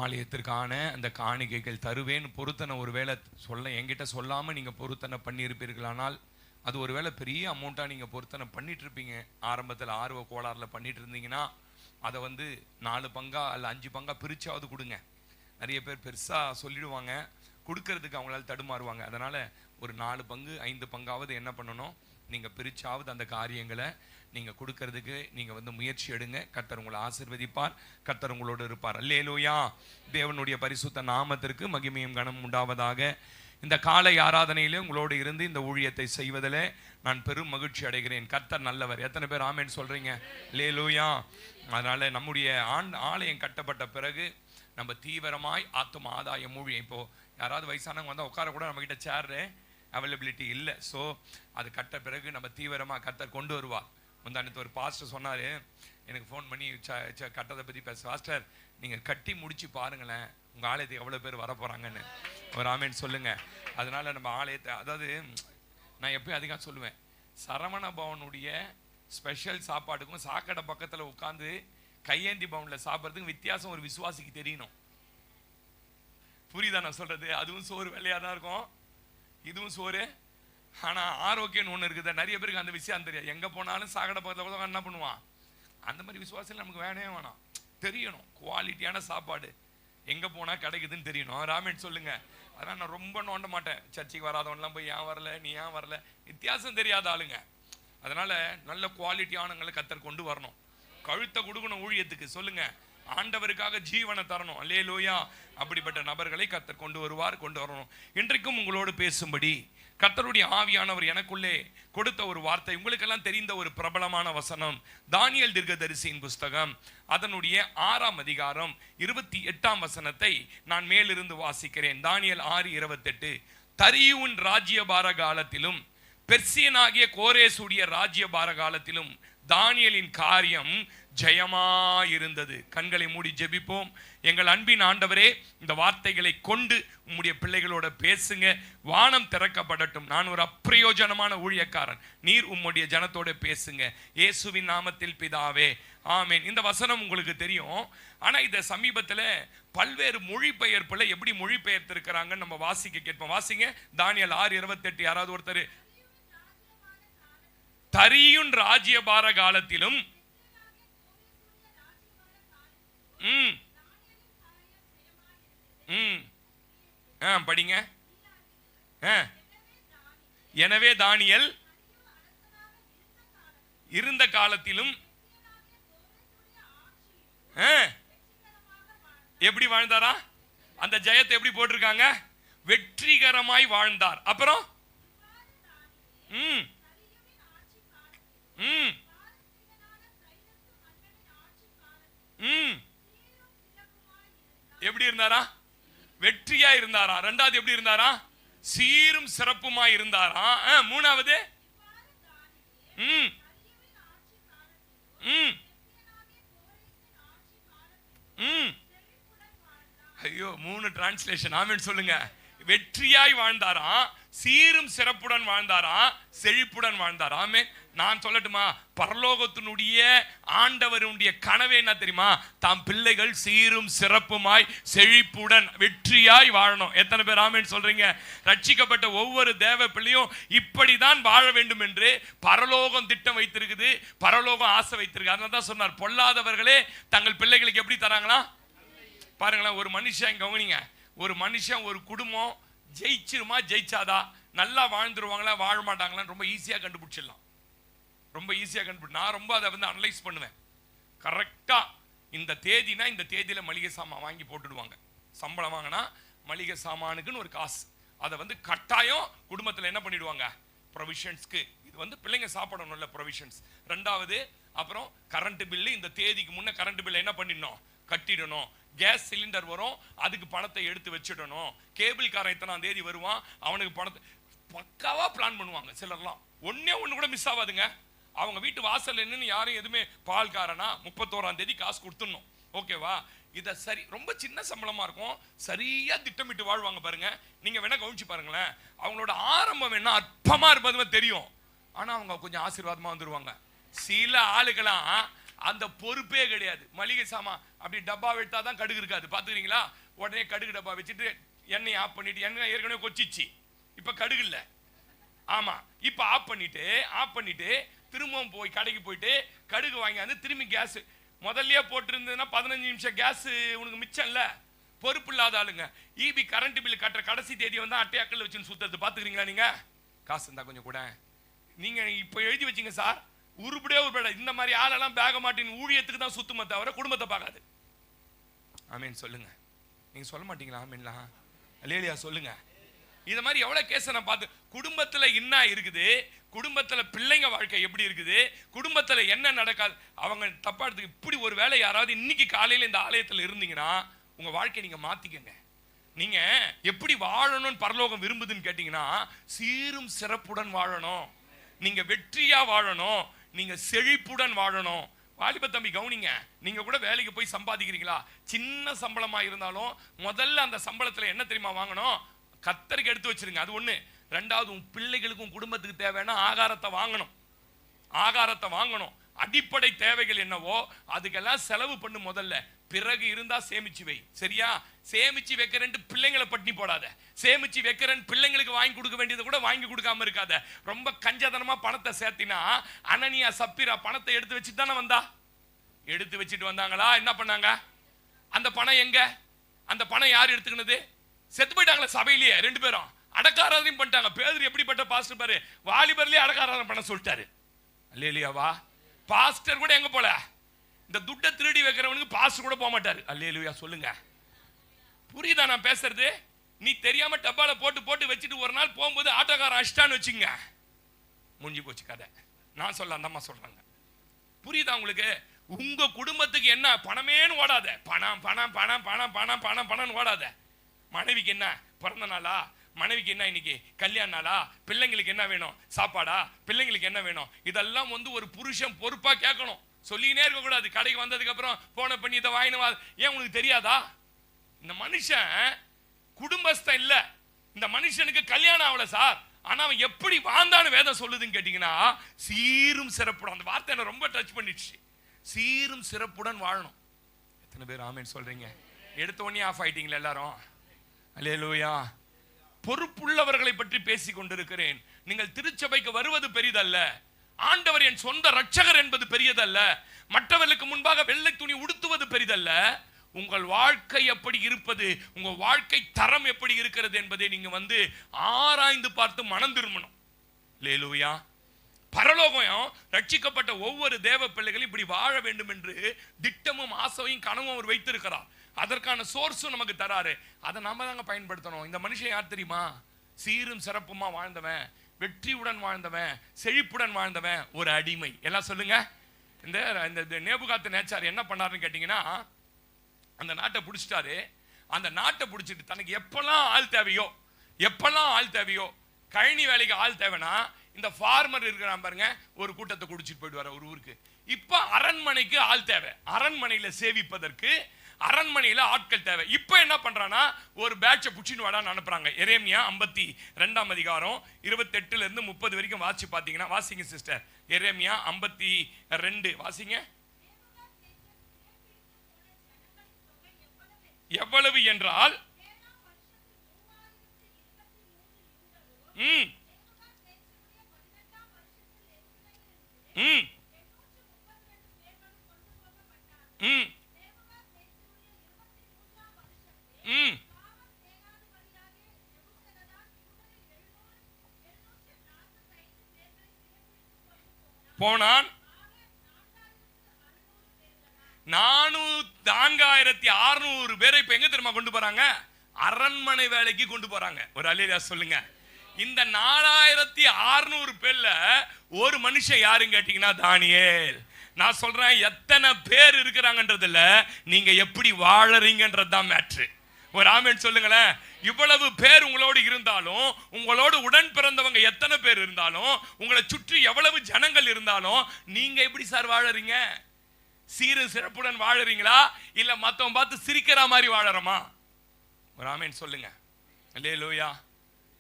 ஆலயத்திற்கான அந்த காணிக்கைகள் தருவேன் பொருத்தனை ஒருவேளை என்கிட்ட சொல்லாமல் நீங்கள் பொருத்தனை பண்ணியிருப்பீர்களானால் அது ஒருவேளை பெரிய அமௌண்ட்டாக நீங்கள் பொருத்தனை பண்ணிட்டு இருப்பீங்க. ஆரம்பத்தில் ஆர்வ கோளாறில் பண்ணிட்டு இருந்தீங்கன்னா அதை 4 பங்கா அல்ல 5 பங்கா பிரிச்சாவது கொடுங்க. நிறைய பேர் பெருசாக சொல்லிடுவாங்க, கொடுக்கறதுக்கு அவங்களால தடுமாறுவாங்க. அதனால் ஒரு 4 பங்கு 5 பங்காவது என்ன பண்ணணும், நீங்கள் பிரிச்சாவது அந்த காரியங்களை நீங்கள் கொடுக்கறதுக்கு நீங்கள் முயற்சி எடுங்க. கர்த்தர் உங்களை ஆசீர்வதிப்பார், கர்த்தர் உங்களோடு இருப்பார். அல்லேலூயா. தேவனுடைய பரிசுத்த நாமத்திற்கு மகிமையும் கனம் உண்டாவதாக. இந்த காலை ஆராதனையிலே உங்களோடு இருந்து இந்த ஊழியத்தை செய்வதில் நான் பெரும் மகிழ்ச்சி அடைகிறேன். கர்த்தர் நல்லவர். எத்தனை பேர் ஆமேன்னு சொல்றீங்க? அல்லேலூயா. அதனால நம்முடைய ஆலயம் கட்டப்பட்ட பிறகு நம்ம தீவிரமாய் ஆத்தும ஆதாய ஊழியம், இப்போ யாராவது வயசானவங்க வந்தால் உட்கார கூட நம்மகிட்ட சேர் அவைலபிலிட்டி இல்லை. ஸோ அது கட்ட பிறகு நம்ம தீவிரமாக கர்த்தர் கொண்டு வருவார். முந்தானத்து ஒரு பாஸ்டர் சொன்னார், எனக்கு ஃபோன் பண்ணி கட்டத்தை பற்றி பேச, பாஸ்டர் நீங்கள் கட்டி முடிச்சு பாருங்களேன் உங்கள் ஆலயத்துக்கு எவ்வளோ பேர் வர போகிறாங்கன்னு. ஒரு ஆமேன்னு சொல்லுங்கள். அதனால் நம்ம ஆலயத்தை, அதாவது நான் எப்பயும் அதிகம் சொல்லுவேன், சரவண பவனுடைய ஸ்பெஷல் சாப்பாட்டுக்கும் சாக்கடை பக்கத்தில் உட்காந்து கையேந்தி பவனில் சாப்பிட்றதுக்கும் வித்தியாசம் ஒரு விசுவாசிக்கு தெரியணும். புரியுதா நான் சொல்கிறது? அதுவும் சோறு வெள்ளையாக தான் இருக்கும், இதுவும் சோறு. ஆனால் ஆரோக்கியம்னு ஒன்று இருக்குது. நிறைய பேருக்கு அந்த விஷயம் தெரியாது. எங்கே போனாலும் சாக்கடை பக்கத்தில் என்ன பண்ணுவான், அந்த மாதிரி விசுவாசம் நமக்கு வேணாம். தெரியணும் குவாலிட்டியான சாப்பாடு எங்கே போனால் கிடைக்குதுன்னு தெரியணும். ராமேன் சொல்லுங்க. அதனால் நான் ரொம்ப நோண்ட மாட்டேன். சர்ச்சைக்கு வராதவன்லாம் போய் ஏன் வரல நீ ஏன் வரல, வித்தியாசம் தெரியாத ஆளுங்க. அதனால நல்ல குவாலிட்டியானங்களை கர்த்தர் கொண்டு வரணும். கழுத்தை கொடுக்கணும் ஊழியத்துக்கு. சொல்லுங்க, ஆண்டவருக்காக ஜீவனை தரணும். அல்லேலூயா. அப்படிப்பட்ட நபர்களை கர்த்தர் கொண்டு வருவார், கொண்டு வரணும். இன்றைக்கும் உங்களோடு பேசும்படி கர்த்தருடைய ஆவியானவர் எனக்குள்ளே கொடுத்த ஒரு வார்த்தை, உங்களுக்கெல்லாம் தெரிந்த ஒரு பிரபலமான வசனம், தானியேல் தீர்க்கதரிசியின் புஸ்தகம் அதனுடைய 6ஆம் அதிகாரம் 28ஆம் வசனத்தை நான் மேலிருந்து வாசிக்கிறேன். தானியேல் 6:28. தரியுவின் ராஜ்யபார காலத்திலும் பெர்சியனாகிய கோரேசுடைய ராஜ்யபார காலத்திலும் தானியேலின் காரியம் ஜெயமாயிருந்தது. கண்களை மூடி ஜெபிப்போம். எங்கள் அன்பின் ஆண்டவரே, இந்த வார்த்தைகளை கொண்டு உம்முடைய பிள்ளைகளோட பேசுங்க. வானம் திறக்கப்படட்டும். நான் ஒரு அப்பிரயோஜனமான ஊழியக்காரன், நீர் உம்முடைய ஜனத்தோட பேசுங்க. இயேசுவின் நாமத்தில் பிதாவே, ஆமேன். இந்த வசனம் உங்களுக்கு தெரியும். ஆனா இத சமீபத்தில் பல்வேறு மொழிபெயர்ப்புல எப்படி மொழிபெயர்த்திருக்கிறாங்கன்னு நம்ம வாசிக்க கேட்போம். வாசிங்க தானியேல் 6:28. யாராவது ஒருத்தர். தரியுன் ராஜ்யபார காலத்திலும் படிங்க. எனவே தானியேல் இருந்த காலத்திலும் எப்படி வாழ்ந்தாரா? அந்த ஜெயத்தை எப்படி போட்டிருக்காங்க? வெற்றிகரமாய் வாழ்ந்தார். அப்புறம் எப்படி இருந்தாரா? வெற்றியா இருந்தாரா? ரெண்டாவது எப்படி இருந்தாரா? சீரும் சிறப்புமா இருந்தாரா? மூணாவது ஐயோ 3 டிரான்ஸ்லேஷன். ஆமென் சொல்லுங்க. வெற்றியாய் வாழ்ந்தாரா, சீரும் சிறப்புடன் வாழ்ந்தாரா, செழிப்புடன் வாழ்ந்தாரா? ஆமென். நான் சொல்லட்டுமா, பரலோகத்தினுடைய ஆண்டவருடைய கனவே என்ன தெரியுமா? தாம் பிள்ளைகள் சீரும் சிறப்புமாய் செழிப்புடன் வெற்றியாய் வாழணும். எத்தனை பேர் ஆமென் சொல்றீங்க? ரட்சிக்கப்பட்ட ஒவ்வொரு தேவ பிள்ளையும் இப்படிதான் வாழ வேண்டும் என்று பரலோகம் திட்டம் வைத்திருக்குது, பரலோகம் ஆசை வைத்திருக்கு. அதனால தான் சொன்னார், பொல்லாதவர்களே தங்கள் பிள்ளைகளுக்கு எப்படி தராங்களா பாருங்களேன். ஒரு மனுஷன் கவனிங்க, ஒரு மனுஷன் ஒரு குடும்பம் ஜெயிச்சிருமா ஜெயிச்சாதா, நல்லா வாழ்ந்துருவாங்களா வாழ மாட்டாங்களான்னு ரொம்ப ஈஸியாக கண்டுபிடிச்சிடலாம். ரொம்ப ஈஸியாக கண்டுபிடி. நான் ரொம்ப அதை அனலைஸ் பண்ணுவேன். கரெக்டாக இந்த தேதினா இந்த தேதியில் மளிகை சாமான் வாங்கி போட்டுடுவாங்க. சம்பளம் வாங்கினா மளிகை சாமானுக்குன்னு ஒரு காசு, அதை கட்டாயம் குடும்பத்தில் என்ன பண்ணிடுவாங்க, ப்ரொவிஷன்ஸ்க்கு. இது பிள்ளைங்க சாப்பிடணும்ல, ப்ரொவிஷன்ஸ். ரெண்டாவது அப்புறம் கரண்ட் பில்லு, இந்த தேதிக்கு முன்னே கரண்ட் பில்லை என்ன பண்ணிடணும், கட்டிடணும். கேஸ் சிலிண்டர் வரும், அதுக்கு பணத்தை எடுத்து வச்சிடணும். கேபிள் காரன் இத்தனாம் தேதி வருவான், அவனுக்கு பணத்தை பக்காவா பிளான் பண்ணுவாங்க. சிலர்லாம் ஒன்னே ஒன்று கூட மிஸ் ஆகாதுங்க. அவங்க வீட்டு வாசல் என்னன்னு யாரும் எதுவுமே, பால்காரனா 31ஆம் தேதி காசு கொடுத்துடணும், ஓகேவா? இதை சரி, ரொம்ப சின்ன சம்பளமா இருக்கும், சரியா திட்டமிட்டு வாழ்வாங்க பாருங்க. நீங்க வேணா கவனிச்சு பாருங்களேன். அவங்களோட ஆரம்பம் என்ன அற்பமா இருப்பது தெரியும், ஆனா அவங்க கொஞ்சம் ஆசீர்வாதமா வந்துருவாங்க. சில ஆளுக்கெல்லாம் அந்த பொறுப்பே கிடையாது. மளிகை சாமான் அப்படி டப்பா எடுத்தா தான் கடுகு இருக்காது, பாத்துக்கிறீங்களா? உடனே கடுகு டப்பா வச்சுட்டு எண்ணெய் ஆஃப் பண்ணிட்டு, எண்ணெய் ஏற்கனவே கொச்சிச்சு, இப்ப கடுகு இல்ல. ஆமா, இப்ப ஆஃப் பண்ணிட்டு திரும்பவும் போய் கடைக்கு போயிட்டு கடுகு வாங்கி வந்து திரும்பி கேஸ் முதல்லயே போட்டு இருந்ததுன்னா 15 நிமிஷம் கேஸ் உனக்கு மிச்சம் இல்ல. பொறுப்பு இல்லாத ஆளுங்க. ஈபி கரண்ட் பில் கட்டுற கடைசி தேதி வந்து அட்டையாக்கல் வச்சு சுத்தது பாத்துக்கிறீங்களா? நீங்க காசு இருந்தா கொஞ்சம் கூட நீங்க இப்ப எழுதி வச்சீங்க சார், உருப்படியே உருப்பட. இந்த மாதிரி ஆளெல்லாம் பேக மாட்டின் ஊழியத்துக்கு தான் சுத்தமா தவிர குடும்பத்தை பார்க்காது. ஆமீன் சொல்லுங்க. நீங்க சொல்ல மாட்டீங்களா ஆமீன்லாம்? அல்லேலூயா சொல்லுங்க. இத மாதிரி எவ்வளவு கேஸ் நான் பார்த்து, குடும்பத்துல என்ன இருக்குது, குடும்பத்துல பிள்ளைங்க வாழ்க்கை எப்படி இருக்குது, குடும்பத்துல என்ன நடக்காது, அவங்க தப்பா எடுத்து இப்படி ஒரு வேலை யாராவது இன்னைக்கு காலையில இந்த ஆலயத்துல இருந்தீங்கன்னா உங்க வாழ்க்கையை நீங்க மாத்திக்கங்க. நீங்க எப்படி வாழணும்னு பரலோகம் விரும்புதுன்னு கேட்டீங்கன்னா, சீரும் சிறப்புடன் வாழணும், நீங்க வெற்றியா வாழணும், நீங்க செழிப்புடன் வாழணும். வாலிப தம்பி கவனிங்க, நீங்க கூட வேலைக்கு போய் சம்பாதிக்கிறீங்களா? சின்ன சம்பளமா இருந்தாலும் முதல்ல அந்த சம்பளத்துல என்ன தெரியுமா வாங்கணும்? கத்தருக்கு எடுத்து வச்சிருங்க, அது ஒண்ணு. ரெண்டாவது, உன் பிள்ளைகளுக்கும் குடும்பத்துக்கு தேவையான ஆகாரத்தை வாங்கணும். அடிப்படை தேவைகள் என்னவோ அதுக்கெல்லாம் செலவு பண்ணு முதல்ல, பிறகு இருந்தா சேமிச்சு வை. சரியா? சேமிச்சு வைக்கிறேன் பிள்ளைங்களை பட்டினி போடாத. சேமிச்சு வைக்கிறேன் பிள்ளைங்களுக்கு வாங்கி கொடுக்க வேண்டியது கூட வாங்கி கொடுக்காம இருக்காத. ரொம்ப கஞ்சதனமா பணத்தை சேர்த்தினா, அனனியா சப்பீரா பணத்தை எடுத்து வச்சுட்டு தானே எடுத்து வச்சுட்டு வந்தாங்களா? என்ன பண்ணாங்க? அந்த பணம் எங்க? அந்த பணம் யார் எடுத்துக்கினது? செத்து போயிட்டாங்களே சபையிலேயே ரெண்டு பேரும். அடக்காராதனையும் பண்ணிட்டாங்க. பேதுரு எப்படிப்பட்ட பாஸ்டர் பாரு, வாலிபர்லயே அடக்காராதனை பண்ண சொல்லிட்டாரு. அல்லேலூயாவா. பாஸ்டர் கூட எங்க போல, இந்த துட்டை திருடி வைக்கிறவனுக்கு பாஸ்டர் கூட போக மாட்டாரு. அல்லேலூயா சொல்லுங்க. புரியுதா நான் பேசுறது? நீ தெரியாம டப்பால போட்டு வச்சுட்டு ஒரு நாள் போகும்போது ஆட்டோக்காரன் அஷ்டான்னு வச்சுங்க, முடிஞ்சு போச்சு கதை. நான் சொல்ல, அந்த அம்மா சொல்றாங்க. புரியுதா உங்களுக்கு? உங்க குடும்பத்துக்கு என்ன பணமேன்னு ஓடாத, பணம் பணம் பணம் பணம் பணம் பணம் பணம் ஓடாத. மனைவிக்கு என்ன பிறந்த நாளா, மனைவிக்கு என்ன இன்னைக்கு கல்யாண நாளா, பிள்ளைங்களுக்கு என்ன வேணும் சாப்பாடா, பிள்ளைங்களுக்கு என்ன வேணும், இதெல்லாம் வந்து ஒரு புருஷன் பொறுப்பா கேட்கணும். சொல்லினே இருக்க கூடாது. கடைக்கு வந்ததுக்கு அப்புறம் போன பண்ணி இதை வாங்கினவா, ஏன் உங்களுக்கு தெரியாதா? இந்த மனுஷன் குடும்பஸ்தன் இல்ல, இந்த மனுஷனுக்கு கல்யாணம் ஆகல சார், ஆனா அவன் எப்படி வாழ்ந்தான்னு வேதம் சொல்லுதுன்னு கேட்டீங்கன்னா, சீரும் சிறப்புடன். அந்த வார்த்தை என்ன ரொம்ப டச் பண்ணிடுச்சு. சீரும் சிறப்புடன் வாழணும். எத்தனை பேர் ஆமேன் சொல்றீங்க? எடுத்த உடனே ஆஃப் ஆயிட்டீங்களா எல்லாரும்? அல்லேலூயா. பொறுப்புள்ளவர்களை பற்றி பேசிக் கொண்டிருக்கிறேன். நீங்கள் திருச்சபைக்கு வருவது பெரிதல்ல, ஆண்டவர் என் சொந்த ரட்சகர் என்பது பெரியதல்ல, மற்றவர்களுக்கு முன்பாக வெள்ளை துணி உடுத்துவது பெரிதல்ல. உங்கள் வாழ்க்கை எப்படி இருப்பது, உங்க வாழ்க்கை தரம் எப்படி இருக்கிறது என்பதை நீங்க வந்து ஆராய்ந்து பார்த்து மனம் திரும்பணும். அல்லேலூயா. பரலோகம் ரட்சிக்கப்பட்ட ஒவ்வொரு தேவ பிள்ளைகளும் இப்படி வாழ வேண்டும் என்று திட்டமும் ஆசையும் கனவும் அவர் வைத்திருக்கிறார். அதற்கான சோர்ஸும் நமக்கு தராரு. அதை நாம தாங்க பயன்படுத்தணும். இந்த மனுஷன் யார் தெரியுமா? சீரும் சிறப்புமா வாழ்ந்தவன், வெற்றியுடன் வாழ்ந்தவன், செழிப்புடன் வாழ்ந்தவன், ஒரு அடிமை. எல்லாம் சொல்லுங்க. இந்த நேபுகாத்து நேச்சார் என்ன பண்ணாருன்னு கேட்டீங்கன்னா, அந்த நாட்டை பிடிச்சிட்டாரு. அந்த நாட்டை பிடிச்சிட்டு தனக்கு எப்பெல்லாம் ஆள் தேவையோ, கழனி வேலைக்கு ஆள் தேவைன்னா, இந்த ஃபார்மர் இருக்கிறான் பாருங்க, ஒரு கூட்டத்தை குடிச்சிட்டு போயிட்டு வர ஒரு ஊருக்கு. இப்ப அரண்மனைக்கு ஆள் தேவை, அரண்மனையில சேவிப்பதற்கு அரண்மனையில ஆட்கள் தேவை. இப்ப என்ன பண்றானா, ஒரு பேட்சை புடிச்சிட்டு வாடான்னு அனுப்புறாங்க. எரேமியா 52 அதிகாரம் 28 இருந்து 30 வரைக்கும் வாசி பாத்தீங்கன்னா, வாசிங்க சிஸ்டர். எரேமியா 52 வாசிங்க. எவ்வளவு என்றால் போனான். 4600 பேரை இப்ப எங்க தெரியுமா கொண்டு போறாங்க? அரண்மனை வேலைக்கு கொண்டு போறாங்க. ஒரு அல்லேலூயா சொல்லுங்க. இந்த 4600 பேர்ல ஒரு மனுஷன் யாருன்னு கேட்டீங்கன்னா தானியேல். நான் சொல்றேன், எத்தனை பேர் இருக்கிறாங்கன்றதுல நீங்க எப்படி வாழறீங்கன்றதுதான் மேட்ரு. ஒரு ஆமென் சொல்லுங்களேன். இவ்வளவு பேர் உங்களோடு இருந்தாலும், உங்களோடு உடன் பிறந்தவங்க எத்தனை பேர் இருந்தாலும், உங்களை சுற்றி எவ்வளவு ஜனங்கள் இருந்தாலும், நீங்க எப்படி சார் வாழறீங்க? சீரு சிறப்புடன் வாழறீங்களா, இல்ல மத்தவன் பார்த்து சிரிக்கிற மாதிரி வாழறோமா? ஒரு ஆமென் சொல்லுங்க. அல்லேலூயா.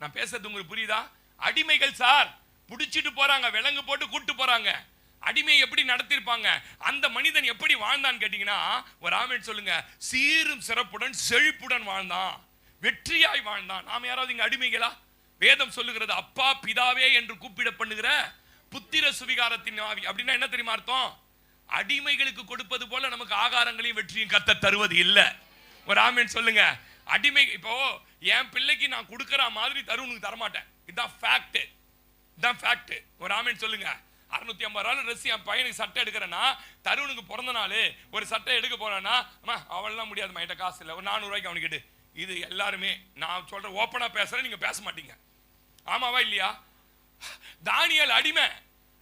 நான் பேசுறது உங்களுக்கு புரியுதா? அடிமைகள் சார், புடிச்சிட்டு போறாங்க, விலங்கு போட்டு கூட்டு போறாங்க. அடிமை எப்படி நடத்திருப்பாங்க, அந்த மனிதன் எப்படி வாழ்ந்தான்னு கேட்டீங்கன்னா ஒரு ஆமென் சொல்லுங்க. சீரும் சிறப்புடன் செழிப்புடன் வாழ்ந்தான், வெற்றியாய் வாழ்ந்தான். நாம யாராவது இங்க அடிமைகளா? வேதம் சொல்லுகிறது அப்பா பிதாவே என்று கூப்பிட பண்ணுகிற புத்திர சுவிகாரத்தின் ஆவி. அப்படின்னா என்ன தெரியுமா அர்த்தம்? அடிமைகளுக்கு கொடுப்பது போல நமக்கு ஆகாரங்களையும் வெற்றியும் கர்த்தர் தருவது இல்ல. ஒரு ஆமென் சொல்லுங்க. அடிமை இப்போ என் பிள்ளைக்கு நான் கொடுக்கிற மாதிரி தருவனுக்கு தரமாட்டேன். இதுதான் ஃபேக்ட், இதுதான் ஃபேக்ட். ஒரு ஆமென் சொல்லுங்க. 650 ரூபாய் ட்ரெஸ் என் பையனுக்கு சட்டை எடுக்கிறேன்னா, தருவனுக்கு பிறந்த நாள் ஒரு சட்டை எடுக்க போறான்னா, அம்மா அவள்லாம் முடியாதுமா, என்கிட்ட காசு இல்லை, ஒரு 400 ரூபாய்க்கு அவனுக்கு எடு. இது எல்லாருமே நான் சொல்ற ஓப்பனா பேசுறேன், நீங்க பேச மாட்டீங்க. ஆமாவா இல்லையா? தானியேல் அடிமை,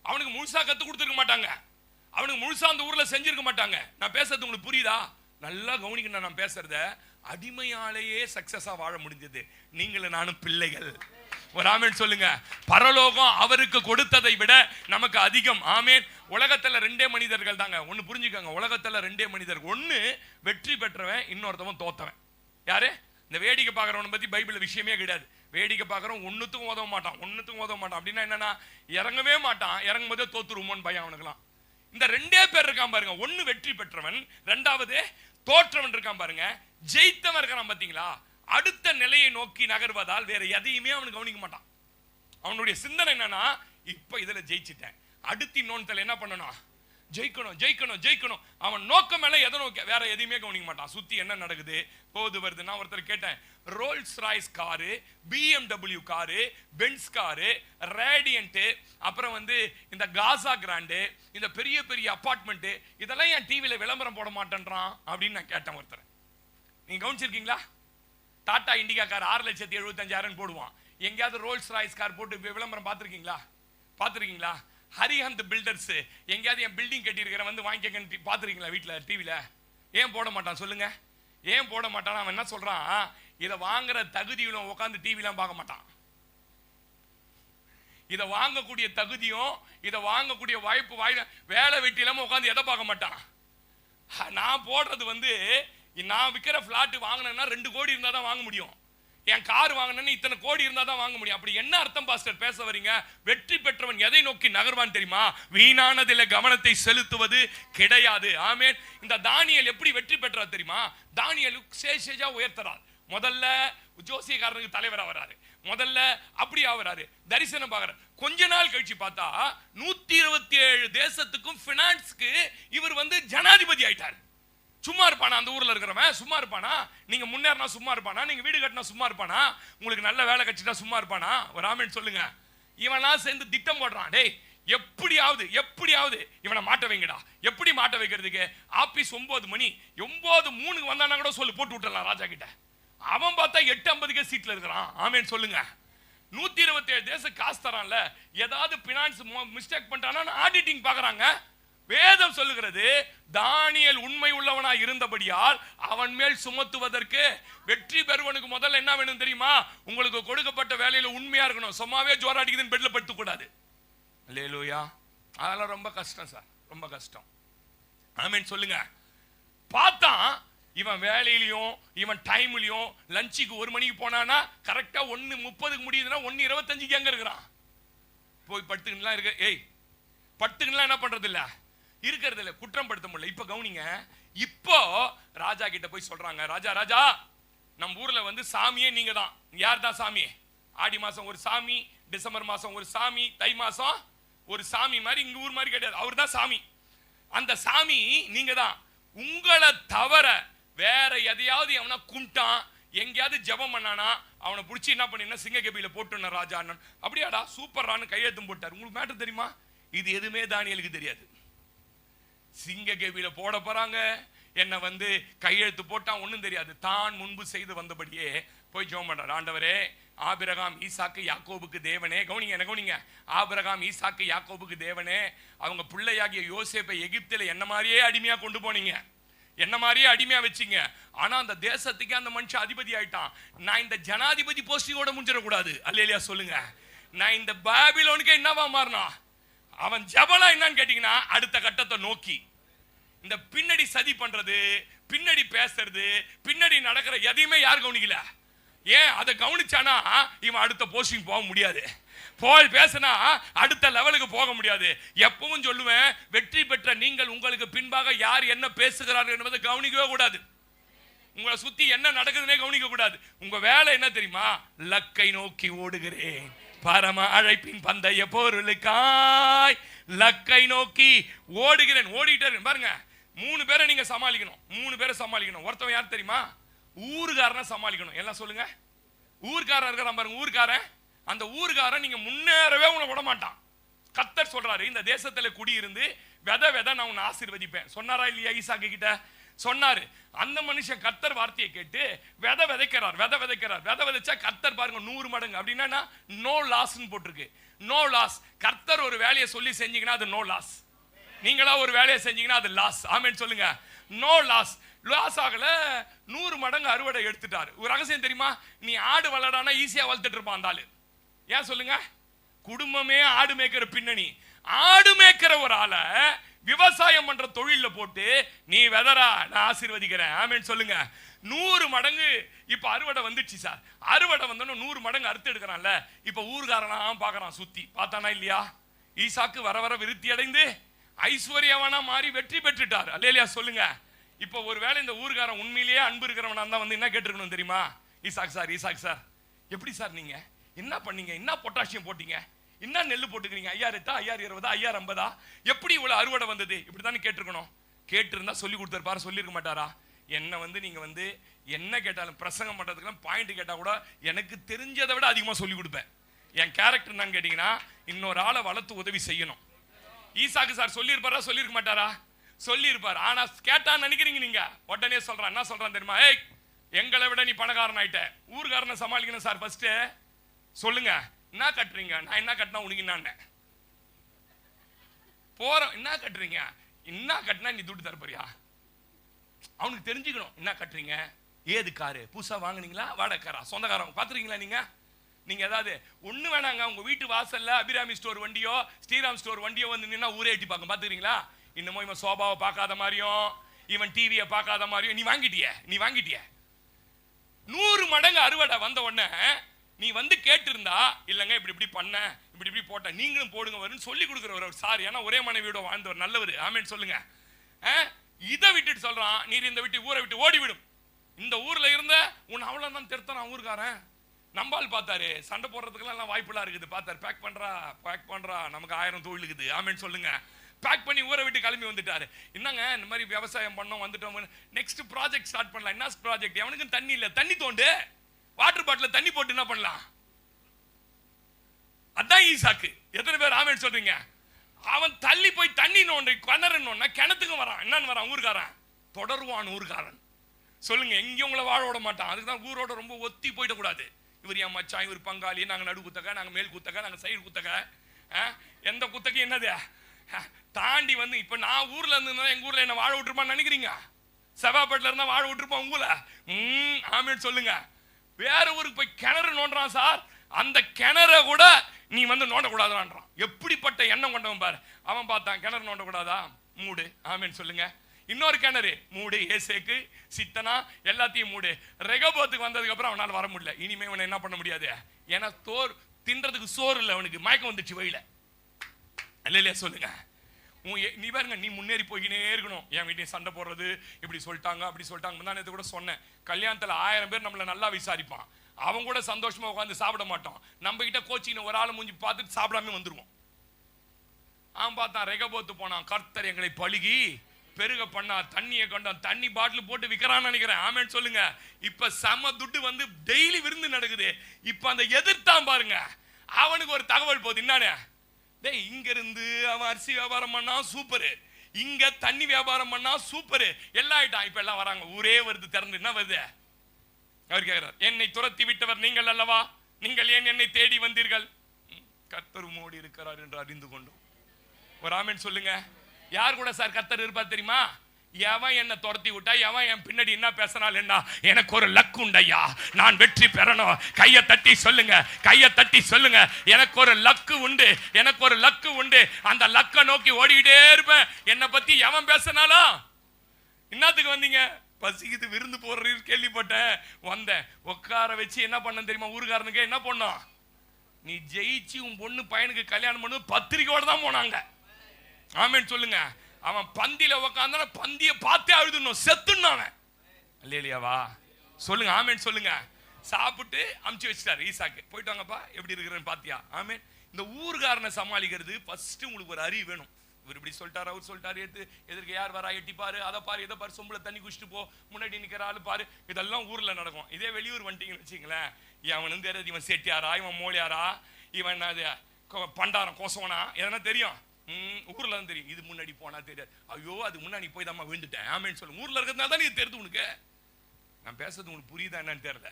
அவனுக்கு முழுசா கத்து கொடுத்துருக்க மாட்டாங்க, அவனுக்கு முழுசா அந்த ஊர்ல செஞ்சிருக்க மாட்டாங்க. நான் பேசுறது உங்களுக்கு புரியுதா? நல்லா கவனிக்கணும் நான் பேசுறத. அடிமையாலேயே சக்சஸா வாழ முடிஞ்சது. நீங்களும் நானும் பிள்ளைகள். ஒரு ஆமென் சொல்லுங்க. பரலோகம் அவருக்கு கொடுத்ததை விட நமக்கு அதிகம். ஆமென். உலகத்துல 2 மனிதர்கள் தாங்க. ஒன்னு புரிஞ்சுக்கோங்க, உலகத்துல 2 மனிதர்கள். ஒன்னு வெற்றி பெற்றவன், இன்னொருத்தவன் தோத்தவன். யாரு? இந்த வேடிக்கை பார்க்கறவனை பத்தி பைபிள்ல விஷயமே கிடையாது. வேடிக்கை பார்க்கறவன் ஒன்னுத்துக்கும் உதவ மாட்டான், ஒன்னுத்துக்கும் உதவ மாட்டான். அப்படின்னா என்னன்னா இறங்கவே மாட்டான், இறங்கும் போதே தோத்துருமோன்னு பயம் அவனுக்குலாம். இந்த 2 பேர் இருக்கான் பாருங்க. ஒன்னு வெற்றி பெற்றவன், ரெண்டாவது தோற்றவன் இருக்கான் பாருங்க. ஜெயித்தவன் இருக்கான் பாத்தீங்களா? அடுத்த நிலையை நோக்கி நகர்வதால் வேற எதையுமே அவனுக்கு கவனிக்க மாட்டான். அவனுடைய சிந்தனை என்னன்னா, இப்ப இதுல ஜெயிச்சிட்டேன், அடுத்து இன்னொன்னு என்ன பண்ணணும், ஜெயிக்கணும் ஜெயிக்கணும் ஜெயிக்கணும். அவன் நோக்கம் மேல எதை நோக்க, வேற எதையுமே கவனிக்க மாட்டான். சுத்தி என்ன நடக்குது போது வருது. நான் ஒருத்தர் கேட்டேன், Rolls Royce car, BMW car, Benz car, radiant, அப்புறம் இந்த காசா கிராண்டு, இந்த பெரிய பெரிய அபார்ட்மெண்ட், இதெல்லாம் என் டிவியில விளம்பரம் போட மாட்டேன்றான் அப்படின்னு நான் கேட்டேன் ஒருத்தர். நீங்க கவனிச்சிருக்கீங்களா? டாடா இண்டிகா கார் 6,75,000 போடுவான். எங்கேயாவது ரோல்ஸ் ராய்ஸ் கார் போட்டு விளம்பரம் பார்த்துருக்கீங்களா? பார்த்துருக்கீங்களா? ஹரிஹந்த் பில்டர்ஸ் எங்கேயாவது என் பில்டிங் கட்டியிருக்கிறேன் வாங்கிக்க பார்த்துருக்கீங்களா வீட்டில் டிவியில்? ஏன் போட மாட்டான் சொல்லுங்க? ஏன் போட மாட்டான்? அவன் என்ன சொல்றான், இதை வாங்குற தகுதியிலும் உட்காந்து டிவிலாம் பார்க்க மாட்டான். இதை வாங்கக்கூடிய தகுதியும் இதை வாங்கக்கூடிய வாய்ப்பு வேலை வெட்டி இல்லாம உட்காந்து எதை பார்க்க மாட்டான். நான் போடுறது நான் விற்கிற பிளாட் வாங்கினேன்னா 2 கோடி இருந்தா தான் வாங்க முடியும். என் கார் வாங்கினேன்னு இத்தனை கோடி இருந்தா தான் வாங்க முடியும். அப்படி என்ன அர்த்தம் பாஸ்டர் பேச வரீங்க? வெற்றி பெற்றவன் எதை நோக்கி நகர்வான் தெரியுமா? வீணானதில கவனத்தை செலுத்துவது கிடையாது. ஆமென். இந்த தானியேல் எப்படி வெற்றி பெற்றார் தெரியுமா? தானியேல் சேஷா உயர்த்தறார். முதல்ல ஜோசியக்காரனுக்கு தலைவரா வராரு, முதல்ல அப்படி ஆவறாரு, தரிசனம் பார்க்கறாரு. கொஞ்ச நாள் கழிச்சு பார்த்தா 127 தேசத்துக்கும் பினான்ஸ்க்கு இவர் ஜனாதிபதி ஆயிட்டார். சும்மா இருப்பானா? அந்த ஊர்ல இருக்கிறவன் சும்மா இருப்பானா? நீங்க முன்னேறினா சும்மா இருப்பானா? நீங்க வீடு கட்டினா சும்மா இருப்பானா? உங்களுக்கு நல்ல வேலை கிடைச்சிட்டா சும்மா இருப்பானா? ஒரு ஆமென் சொல்லுங்க. இவனா சேர்ந்து திட்டம் போடுறான். டேய் எப்படியாவது இவனை மாட்ட வைங்கடா. எப்படி மாட்ட வைக்கிறதுக்கு? ஆபீஸ் 9 மணி, 9:03 வந்தானா கூட சொல்லு, போட்டு விட்டுறலாம் ராஜா கிட்ட. அவன் பார்த்தா 8:50 சீட்ல இருக்கிறான். ஆமென் சொல்லுங்க. 127 தேசம் காசு தரான்ல, ஏதாவது பினான்ஸ் மிஸ்டேக் பண்ணிட்டானா ஆடிட்டிங் பாக்குறாங்க. வேதம் சொல்லுகிறது, தானியேல் உண்மை உள்ளவனா இருந்தபடியால் அவன் மேல் சுமத்துவதற்கு வெற்றி பெறுவனுக்கு முதல்ல என்ன வேணும் தெரியுமா? உங்களுக்கு கொடுக்கப்பட்ட வேலையில உண்மையா இருக்கணும். சும்மாவே ஜோர அடிக்குதுன்னு பெட்ல படுத்து கூடாது. அல்லேலூயா. அதெல்லாம் ரொம்ப கஷ்டம் சார், ரொம்ப கஷ்டம். ஆமென் சொல்லுங்க. பார்த்தா இவன் வேலையிலையும் இவன் டைம்லயும் லஞ்சுக்கு 1 மணிக்கு போனானா கரெக்டா 1:30 முடியுதுன்னா 1:25 எங்க இருக்கிறான்? போய் படுத்துக்கலாம் இருக்கு. ஏய் படுத்துக்கலாம் என்ன பண்றது இல்ல, இருக்கிறது இல்ல, குற்றம் படுத்த முடியல. இப்ப கவனிங்க. இப்போ ராஜா கிட்ட போய் சொல்றாங்க, ராஜா நம்ம ஊர்ல சாமியே நீங்க தான். யார் தான் சாமி? ஆடி மாசம் ஒரு சாமி, டிசம்பர் மாசம் ஒரு சாமி, தை மாசம் ஒரு சாமி மாதிரி, இங்க ஊர் மாதிரி கிடையாது, அவர் தான் சாமி. அந்த சாமி நீங்க தான். உங்களை தவிர வேற எதையாவது அவனை கும்பிட்டான், எங்கேயாவது ஜெபம் பண்ணானா அவனை பிடிச்சி என்ன பண்ணினா சிங்க கேபியில போட்டுன ராஜா அண்ணன். அப்படியாடா சூப்பரான்னு கையெழுத்தும் போட்டார். உங்களுக்கு மேட்டர் தெரியுமா? இது எதுவுமே தானியேலுக்கு தெரியாது. சிங்க கேபியில போட போறாங்க, என்ன கையெழுத்து போட்டா ஒண்ணும் தெரியாது. தான் முன்பு செய்து வந்தபடியே போய் ஜெபம் பண்றார். ஆண்டவரே, ஆபிரகாம் ஈசாக்கு யாக்கோபுக்கு தேவனே, கவனிங்க, ஆபிரகாம் ஈசாக்கு யாக்கோபுக்கு தேவனே, அவங்க பிள்ளையாகிய யோசேப்பை எகிப்தில என்ன மாதிரியே அடிமையா கொண்டு போனீங்க, என்ன மாதிரியே அடிமையா வச்சீங்க. ஆனா அந்த தேசத்துக்கு அந்த மனுஷன் அதிபதி ஆயிட்டான். நான் இந்த ஜனாதிபதி போஸ்டிங்கோட முடிஞ்சிடக்கூடாது. அல்லேலூயா சொல்லுங்க. நான் இந்த பாபிலோனுக்கு என்னவா மாறினா, அவன் ஜபலா என்னன்னு கேட்டீங்கன்னா அடுத்த கட்டத்தை நோக்கி இந்த பின்னாடி சதி பண்றது, பின்னாடி பேசுறது, பின்னாடி நடக்கிற எதையுமே யார் கவனிக்கல. ஏன் அதை கவனிச்சானா இவன் அடுத்த போஸ்டிங் போக முடியாது. போய் பேசினா அடுத்த லெவலுக்கு போக முடியாது. எப்பவும் சொல்லுவேன், வெற்றி பெற்ற நீங்கள் உங்களுக்கு பின்பாக யார் என்ன பேசுகிறார்கள் என்பதை கவனிக்கவே கூடாது. உங்களை சுத்தி என்ன நடக்குதுன்னே கவனிக்க கூடாது. உங்க வேலை என்ன தெரியுமா? லக்கை நோக்கி ஓடுகிறேன், பரம அழைப்பின் பந்தய பொருளுக்காய் லக்கை நோக்கி ஓடுகிறேன். ஓடிட்டே பாருங்க. 3 பேரை நீங்க சமாளிக்கணும். 3 பேரை சமாளிக்கணும். ஒருத்தவன் யார் தெரியுமா? ஊர்காரனை சமாளிக்கணும். எல்லாம் சொல்லுங்க. ஊர்காரன் இருக்கிறான் பாருங்க. ஊர்காரன், அந்த ஊர்காரன் நீங்க முன்னேறவே உங்களை விட மாட்டான். கர்த்தர் சொல்றாரு, இந்த தேசத்துல குடியிருந்து விதை விதை நான் உன்னை ஆசீர்வதிப்பேன் சொன்னாரா இல்லையா? ஈசாக்கு கிட்ட சொன்னாரு. அந்த மனுஷன் கர்த்தர் வார்த்தையை கேட்டு விதை விதைக்கிறார். விதை விதைச்சா கர்த்தர் பாருங்க 100 மடங்கு. அப்படின்னா நோ லாஸ்ன்னு போட்டிருக்கு. No loss. கர்த்தர் ஒரு வேலையை சொல்லி செஞ்சீங்கன்னா அது நோ லாஸ். நீங்களா ஒரு வேலையை செஞ்சீங்கன்னா அது லாஸ். ஆமென் சொல்லுங்க. No loss. லாஸ் ஆகல, 100 மடங்கு அறுவடை எடுத்துட்டாரு. ஒரு ரகசியம் தெரியுமா? நீ ஆடு வளரானா ஈஸியா வளர்த்துட்டு இருப்பான் அந்த ஆளு. ஏன் சொல்லுங்க? குடும்பமே ஆடு மேய்க்கிற பின்னணி. ஆடு மேய்க்கிற ஒரு ஆளை விவசாயம் பண்ற தொழில போட்டு நீ வெதரா நான் ஆசீர்வதிக்கிறேன். ஆமென் சொல்லுங்க. 100 மடங்கு இப்ப அறுவடை வந்துச்சு சார். அறுவடை வந்தோன்னு 100 மடங்கு அறுத்து எடுக்கிறான்ல. இப்ப ஊர்காரனா பாக்குறான், சுத்தி பார்த்தானா இல்லையா? ஈசாக்கு வர வர விருத்தி அடைந்து ஐஸ்வர்யவனா மாறி வெற்றி பெற்றுட்டார். அல்லேலூயா சொல்லுங்க. இப்ப ஒருவேளை இந்த ஊர்காரன் உண்மையிலேயே அன்பு இருக்கிறவனா தான் வந்து என்ன கேட்டிருக்கணும் தெரியுமா? ஈசாக் சார் எப்படி சார் நீங்க என்ன பண்ணீங்க? என்ன பொட்டாசியம் போட்டீங்க? என்ன நெல்லு போட்டுக்கிறீங்க? 5008 5020 5050 எப்படி இவ்வளவு அறுவடை வந்தது? இப்படித்தானே கேட்டிருக்கணும். கேட்டிருந்தா சொல்லி கொடுத்தாரு. சொல்லியிருக்க மாட்டாரா? என்ன வந்து நீங்க வந்து என்ன கேட்டாலும் பிரசங்கம் பண்றதுக்கு பாயிண்ட் கேட்டா கூட எனக்கு தெரிஞ்சதை விட அதிகமா சொல்லி கொடுப்பேன். என் கேரக்டர் என்னன்னு கேட்டீங்கன்னா, இன்னொரு ஆளை வளர்த்து உதவி செய்யணும். ஈசாக்கு சார் சொல்லியிருப்பாரா? சொல்லியிருக்க மாட்டாரா? சொல்லியிருப்பார். ஆனா கேட்டான்னு நினைக்கிறீங்க நீங்க? உடனே சொல்றான். என்ன சொல்றான் தெரியுமா? ஏய், எங்களை விட நீ பணக்காரன் ஆயிட்ட, ஊர்காரனை சமாளிக்கணும் சார். ஃபர்ஸ்ட் சொல்லுங்க, என்ன கட்டுறீங்க? நான் என்ன கட்டினா உனக்கு என்ன போறோம்? என்ன கட்டுறீங்க? என்ன கட்டினா நீ துட்டு தரப்பறியா? அவனுக்கு தெரிஞ்சுக்கணும். என்ன கட்டுறீங்க? ஏது காரு புதுசா வாங்குனீங்களா? வாடகைக்காரா? சொந்தக்காரங்க பாத்துறீங்களா? நீங்க ஏதாவது ஒண்ணு வேணாங்க, உங்க வீட்டு வாசல்ல அபிராமி ஸ்டோர் வண்டியோ ஸ்ரீராம் ஸ்டோர் வண்டியோ வந்து நின்னா ஊரே எட்டி பார்க்க பாத்துக்கிறீங்களா? இன்னமும் இவன் சோபாவை பார்க்காத மாதிரியும் இவன் டிவியை பார்க்காத மாதிரியும் நீ வாங்கிட்டிய 100 மடங்கு அறுவடை வந்த உடனே நீ வந்து கேட்டிருந்தா, இல்லைங்க இப்படி பண்ண இப்படி போட்ட நீங்களும் போடுங்க வருன்னு சொல்லி கொடுக்குறவர் சார். ஏன்னா ஒரே மனைவியோட வாழ்ந்தவர், நல்லவர். ஆமென் சொல்லுங்க. இதை விட்டுட்டு சொல்றான், நீர் இந்த விட்டு ஊரை விட்டு ஓடி விடும். இந்த ஊர்ல இருந்த உன் அவ்வளவுதான் திருத்தறான் ஊர்காரன். நம்பால் பார்த்தாரு, சண்டை போடுறதுக்கெல்லாம் வாய்ப்புலாம் இருக்குது. பார்த்தாரு, பேக் பண்றா நமக்கு 1000 தொழில் இருக்குது. ஆமென் சொல்லுங்க. பேக் பண்ணி ஊரை விட்டு கிளம்பி வந்துட்டாரு. என்னங்க இந்த மாதிரி விவசாயம் பண்ணோம் வந்துட்டோம், நெக்ஸ்ட் ப்ராஜெக்ட் ஸ்டார்ட் பண்ணலாம். என்ன ப்ராஜெக்ட்? அவனுக்கு தண்ணி இல்ல, தண்ணி தோண்டு, வாட்டர் பாட்டில தண்ணி போட்டு என்ன பண்ணலாம்? அதான் ஈசாக்கு. எத்தனை பேர் ஆமென் சொல்றீங்க? அவன் தள்ளி போய் தண்ணி நோண்டி கிணத்துக்கு வரான். என்னன்னு வரான்? ஊர்காரன் தொடருவான். ஊர்காரன் சொல்லுங்க, எங்கேயும் உங்களை வாழ விட மாட்டான். அதுக்குதான் ஊரோட ரொம்ப ஒத்தி போயிட கூடாது. இவர் என் மச்சான், இவர் பங்காளி, நாங்க நடு குத்தக, நாங்க மேல் குத்தக, நாங்க சைடு குத்தக. எந்த குத்தகையும் என்னது தாண்டி வந்து இப்ப நான் ஊர்ல இருந்து எங்க ஊர்ல என்ன வாழ விட்டுருப்பான்னு நினைக்கிறீங்க? செவ்வாப்பேட்டில இருந்தா வாழ விட்டுருப்பான் உங்களை? ஆமென் சொல்லுங்க. வேற ஊருக்கு போய் கிணறு நோண்டுறான் சார். அந்த கிணற கூட நீ வந்து நோண்டக்கூடாதுன்றான். எப்படிப்பட்ட எண்ணம் கொண்டவன் பாரு. அவன் பார்த்தான், கிணறு நோண்டக்கூடாதா? மூடு. ஆமென் சொல்லுங்க. இன்னொரு கிணறு மூடு. ஏசேக்கு சித்தனா எல்லாத்தையும் மூடு. ரெகோபோத்துக்கு வந்ததுக்கு அப்புறம் அவனால வர முடியல. இனிமே அவனை என்ன பண்ண முடியாது. ஏன்னா தின்றதுக்கு சோறு இல்லை அவனுக்கு. மயக்கம் வந்துச்சு வழியில. இல்லையா சொல்லுங்க. நீ பாருங்க, நீ முன்னேறி போய்கினே இருக்கணும். என் வீட்டையும் சண்டை போடுறது, இப்படி சொல்லிட்டாங்க அப்படி சொல்லிட்டாங்க. நான் கூட சொன்னேன், கல்யாணத்துல 1000 பேர் நம்மள நல்லா விசாரிப்பான். அவன் கூட சந்தோஷமா உட்காந்து சாப்பிட மாட்டோம். நம்ம கிட்ட கோச்சின்னு ஒரு ஆள் மூஞ்சி பார்த்துட்டு சாப்பிடாம வந்துருவோம். அவன் பார்த்தான், ரெகபோத்து போனான். கர்த்தர் எங்களை பழுகி பெருக பண்ணா, தண்ணியை கொண்டான். தண்ணி பாட்டில் போட்டு விற்கிறான்னு நினைக்கிறேன். ஆமென் சொல்லுங்க. இப்ப செம துட்டு வந்து டெய்லி விருந்து நடக்குது. இப்ப அந்த எதிர்த்தான் பாருங்க, அவனுக்கு ஒரு தகவல் போகுது. என்னன்னு? டேய், இங்க இருந்து அவன் அரிசி வியாபாரம் பண்ணா சூப்பரு, இங்க தண்ணி வியாபாரம் பண்ணா சூப்பரு, எல்லாம் ஆயிட்டான். இப்ப எல்லாம் வராங்க, ஊரே வருது திறந்து. என்ன வருது? அவர் கேட்கிறார், என்னை துரத்தி விட்டவர் நீங்கள் அல்லவா, நீங்கள் ஏன் என்னை தேடி வந்தீர்கள்? கர்த்தர் உம்மோடு இருக்கிறார் என்று அறிந்து கொண்டோம். ஒரு ஆமென் சொல்லுங்க. யார் கூட சார் கர்த்தர் இருப்பார் தெரியுமா? எவன் என்ன துரத்தி விட்டா, எவன் என் பின்னாடி என்ன பேசினால் என்ன, எனக்கு ஒரு லக்கு உண்டையா, நான் வெற்றி பெறணும். கையை தட்டி சொல்லுங்க, கையை தட்டி சொல்லுங்க, எனக்கு ஒரு லக்கு உண்டு, எனக்கு ஒரு லக்கு உண்டு. அந்த லக்கை நோக்கி ஓடிக்கிட்டே இருப்பேன். என்னை பத்தி எவன் பேசினாலும், என்னத்துக்கு வந்தீங்க? பசிக்குது, விருந்து போடுறீங்க கேள்விப்பட்டேன், வந்தேன். உட்கார வச்சு என்ன பண்ண தெரியுமா? ஊருக்காரனுக்கு என்ன பண்ணோம்? நீ ஜெயிச்சு உன் பொண்ணு பையனுக்கு கல்யாணம் பண்ணு பத்திரிக்கையோட தான் போனாங்க. ஆமென் சொல்லுங்க. அவன் பந்தியில உக்காந்தான பந்திய பார்த்தே அழுதுணும், செத்துன்னு அவன். இல்லையாவா சொல்லுங்க, ஆமென் சொல்லுங்க. சாப்பிட்டு அமுச்சு வச்சிட்டாரு ஈசாக்கு, போயிட்டு வாங்கப்பா எப்படி இருக்கிறேன்னு பாத்தியா. ஆமென். இந்த ஊர்காரனை சமாளிக்கிறது ஃபர்ஸ்ட் உங்களுக்கு ஒரு அறிவு வேணும். இவர் இப்படி சொல்லிட்டாரு, அவர் சொல்லிட்டாரு, எதிர்க்க யார் வரா எட்டி பாரு, அதை பாரு, இதை பாரு, சொம்புல தண்ணி குடிச்சிட்டு போ, முன்னாடி நிக்கிற ஆளு பாரு, இதெல்லாம் ஊர்ல நடக்கும். இதே வெளியூர் வந்துட்டீங்கன்னு வச்சுங்களேன், இவனும் தெரியாது இவன் செட்டியாரா இவன் மோலியாரா இவன் பண்டாரம் கோசவனா எதனா தெரியும். ஊர்ல தான் தெரியும். இது முன்னாடி போனா தெரியாது. ஐயோ அது முன்னாடி போய் தான் விழுந்துட்டேன். ஆமேன்னு சொல்லுங்க. ஊர்ல இருக்கிறதுனால தான் நீ தெரியுது. உனக்கு நான் பேசுறது உங்களுக்கு புரியுதா என்னன்னு தெரியல.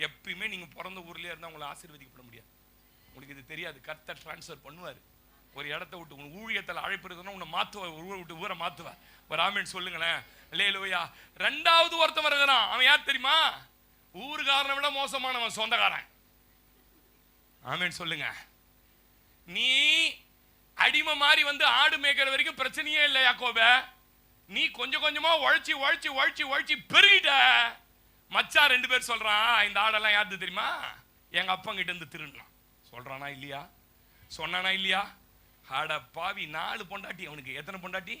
எப்பயுமே நீங்க பிறந்த ஊர்லயே இருந்தா உங்களை ஆசீர்வதிக்கப்பட முடியாது. உங்களுக்கு இது தெரியாது. கர்த்தர் டிரான்ஸ்ஃபர் பண்ணுவாரு. ஒரு இடத்த விட்டு உங்க ஊழியத்தில் அழைப்பு இருக்குன்னா உன்னை மாத்துவார், ஊரை விட்டு ஊரை மாத்துவார். ஒரு ஆமேன்னு சொல்லுங்களேன். அல்லேலூயா. ரெண்டாவது ஒருத்தன் வருகிறான். அவன் யார் தெரியுமா? ஊருக்காரனை விட மோசமானவன், சொந்தக்காரன். ஆமேன்னு சொல்லுங்க. நீ அடிமை மாதிரி வந்து ஆடு மேய்க்கிற வரைக்கும் பிரச்சனையே இல்லை யாக்கோப. நீ கொஞ்சம் கொஞ்சமா உழைச்சி உழைச்சி உழைச்சி உழைச்சி பெருகிட்ட. மச்சான் 2 பேர் சொல்றான், இந்த ஆடெல்லாம் யாரு தெரியுமா? எங்க அப்பா கிட்ட இருந்து திருடுனான். சொல்றானா இல்லையா? சொன்னானா இல்லையா? ஆட பாவி, 4 பொண்டாட்டி அவனுக்கு. எத்தனை பொண்டாட்டி?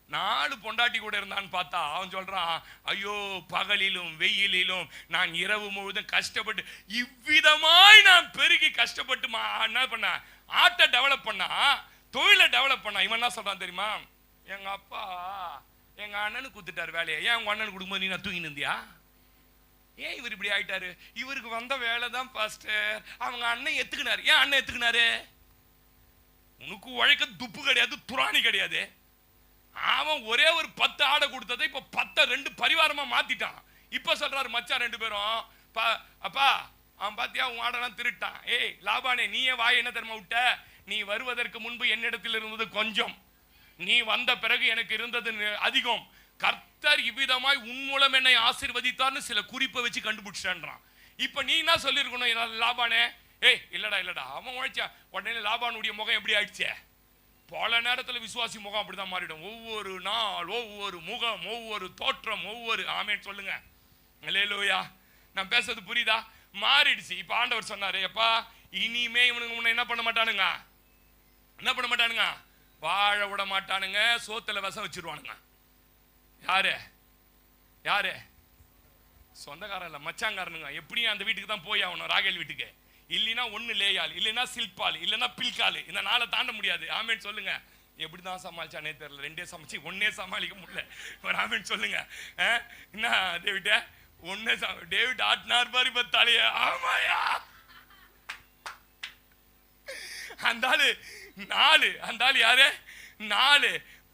4 பொண்டாட்டி கூட இருந்தான்னு பார்த்தா அவன் சொல்றான், ஐயோ பகலிலும் வெயிலிலும் நான் இரவு முழுவதும் கஷ்டப்பட்டு இவ்விதமாய் நான் பெருகி கஷ்டப்பட்டு என்ன பண்ண, ஆட்டை டெவலப் பண்ணா, தொழிலை டெவலப் பண்ணா. இவன் என்ன சொல்றான் தெரியுமா? எங்க அப்பா எங்க அண்ணனுக்கு குத்துட்டாரு வேலையை. ஏன் உங்க அண்ணனுக்கு கொடுக்கும்போது நீ நான் தூங்கி நிந்தியா? ஏன் இவர் இப்படி ஆயிட்டாரு? இவருக்கு வந்த வேலை தான் பாஸ்டர். அவங்க அண்ணன் எத்துக்கினாரு. ஏன் அண்ணன் எத்துக்கினாரு? உனக்கு உழைக்க துப்பு கிடையாது, துராணி கிடையாது. அவன் ஒரே ஒரு 10 ஆடை கொடுத்ததை இப்ப 10 2 பரிவாரமா மாத்திட்டான். இப்ப சொல்றாரு மச்சான் 2 பேரும், அப்பா அவன் பாத்தியா உன் ஆடெல்லாம் திருட்டான். ஏய் லாபானே, நீயே வாய் என்ன தெரியுமா விட்ட? நீ வருவதற்கு முன்பு என்னிடத்தில் இருந்தது கொஞ்சம், நீ வந்த பிறகு எனக்கு இருந்தது அதிகம். கர்த்தர் இவ்விதமாய் உன் மூலம் என்னை ஆசீர்வதித்தார்னு சில குறிப்பை வச்சு கண்டுபிடிச்சான். இப்ப நீ என்ன சொல்லிருக்கணும் லாபானே? ஏய் இல்லடா அவன் உழைச்சா. உடனே லாபானுடைய முகம் எப்படி ஆயிடுச்சே? பல நேரத்தில் விசுவாசி முகம் அப்படிதான் மாறிடும். ஒவ்வொரு நாள் ஒவ்வொரு முகம், ஒவ்வொரு தோற்றம், ஒவ்வொரு ஆமேன் சொல்லுங்க. அல்லேலூயா. நான் பேசுறது புரியுதா? மாறிடுச்சு. இப்ப ஆண்டவர் சொன்னாரு, எப்பா இனிமே இவனுக்கு முன்ன என்ன பண்ண மாட்டானுங்க, என்ன பண்ண மாட்டானுங்க, வாழ விட மாட்டானுங்க, சோத்துல விஷம் வச்சிருவானுங்க. யாரு யாரு? சொந்தக்காரன் இல்ல, மச்சாங்காரனுங்க. எப்படியும் அந்த வீட்டுக்கு தான் போய் ஆகணும், ராகேல் வீட்டுக்கு. இல்லைன்னா ஒன்னு லேயால், இல்லைன்னா சில்பால், இல்லைன்னா பில்கால். இந்த நாளை தாண்ட முடியாது. ஆமேன் சொல்லுங்க. எப்படிதான் சமாளிச்சானே தெரியல. 2 சமைச்சு 1 சமாளிக்க முடியல. ஆமேன் சொல்லுங்க. என்ன டேவிட்ட 1 டேவிட் ஆட்டினார் பாரு இப்ப தலைய. ஆமாயா அந்த ஆளு 4, அந்த ஆளு யாரு? 4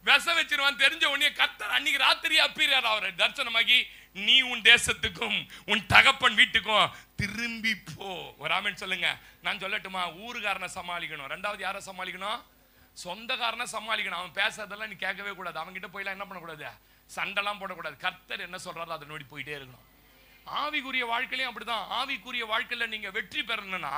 விஷம் வச்சிருவான் தெரிஞ்ச உடனே கர்த்தர் அன்னைக்கு ராத்திரி அப்பிறார் அவரை தரிசனமாகி, நீ உன் தேசத்துக்கும் உன் தகப்பன் வீட்டுக்கும் திரும்பி போ. ஒரு ஆமென் சொல்லுங்க. நான் சொல்லட்டுமா? ஊருக்காரனை சமாளிக்கணும். 2வது யாரை சமாளிக்கணும்? சொந்தக்காரனை சமாளிக்கணும். அவன் பேசுறதெல்லாம் நீ கேட்கவே கூடாது. அவன்கிட்ட போயெல்லாம் என்ன பண்ணக்கூடாது, சண்டைலாம் போடக்கூடாது. கர்த்தர் என்ன சொல்றாரோ அதை நோடி போயிட்டே இருக்கணும். ஆவிக்குரிய வாழ்க்கையிலையும் அப்படிதான். ஆவிக்குரிய வாழ்க்கையில நீங்க வெற்றி பெறணும்னா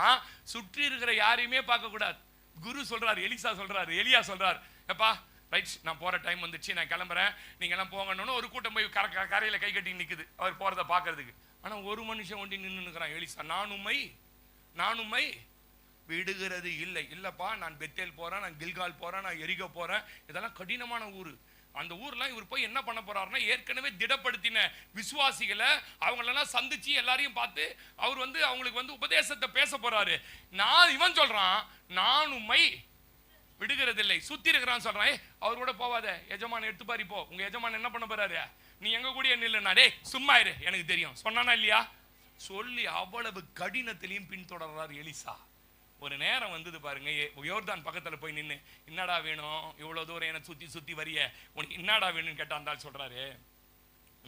சுற்றி இருக்கிற யாரையுமே பார்க்க கூடாது. குரு சொல்றாரு, எலிசா சொல்றாரு, எலியா சொல்றாரு, எப்பா ரைட் நான் போற டைம் வந்துச்சு, நான் கிளம்புறேன், நீங்க எல்லாம் போங்கன்னு. ஒரு கூட்டம் போய் கரையில கை கட்டி நிக்குது அவர் போறத பாக்குறதுக்கு. ஆனா ஒரு மனுஷன் ஒண்டி நின்னுக்கிறான், எலிசா. நான் உம்மை விடுகிறது இல்லை. இல்லப்பா நான் பெத்தேல் போறேன், நான் கில்கால் போறேன், நான் எரிகோ போறேன். இதெல்லாம் கடினமான ஊரு. அந்த ஊர்லாம் இவர் போய் என்ன பண்ண போறாருன்னா, ஏற்கனவே திடப்படுத்தின விசுவாசிகளை அவங்களெல்லாம் சந்திச்சு எல்லாரையும் பார்த்து அவர் அவங்களுக்கு உபதேசத்தை பேச போறாரு. இவன் சொல்றான், நான் உம்மை விடுகிறதில்லை. சுத்தி இருக்கிறான் சொல்றான், அவர் கூட போவாத, எஜமான எடுத்து பாரி போ. உங்க எஜமான என்ன பண்ண போறாரு, நீ எங்க கூட நில்லுனா, டேய் சும்மா இரு எனக்கு தெரியும் சொன்னானா இல்லையா சொல்லி அவ்வளவு கடினத்திலையும் பின்தொடர்றாரு எலிசா. ஒரு நேரம் வந்தது பாருங்க, யோர்தான் பக்கத்துல போய் நின்று, என்னடா வேணும் இவ்வளவு தூரம் என்ன சுத்தி சுத்தி வரிய, உனக்கு என்னடா வேணும்னு கேட்டா இருந்தாலும் சொல்றாரு,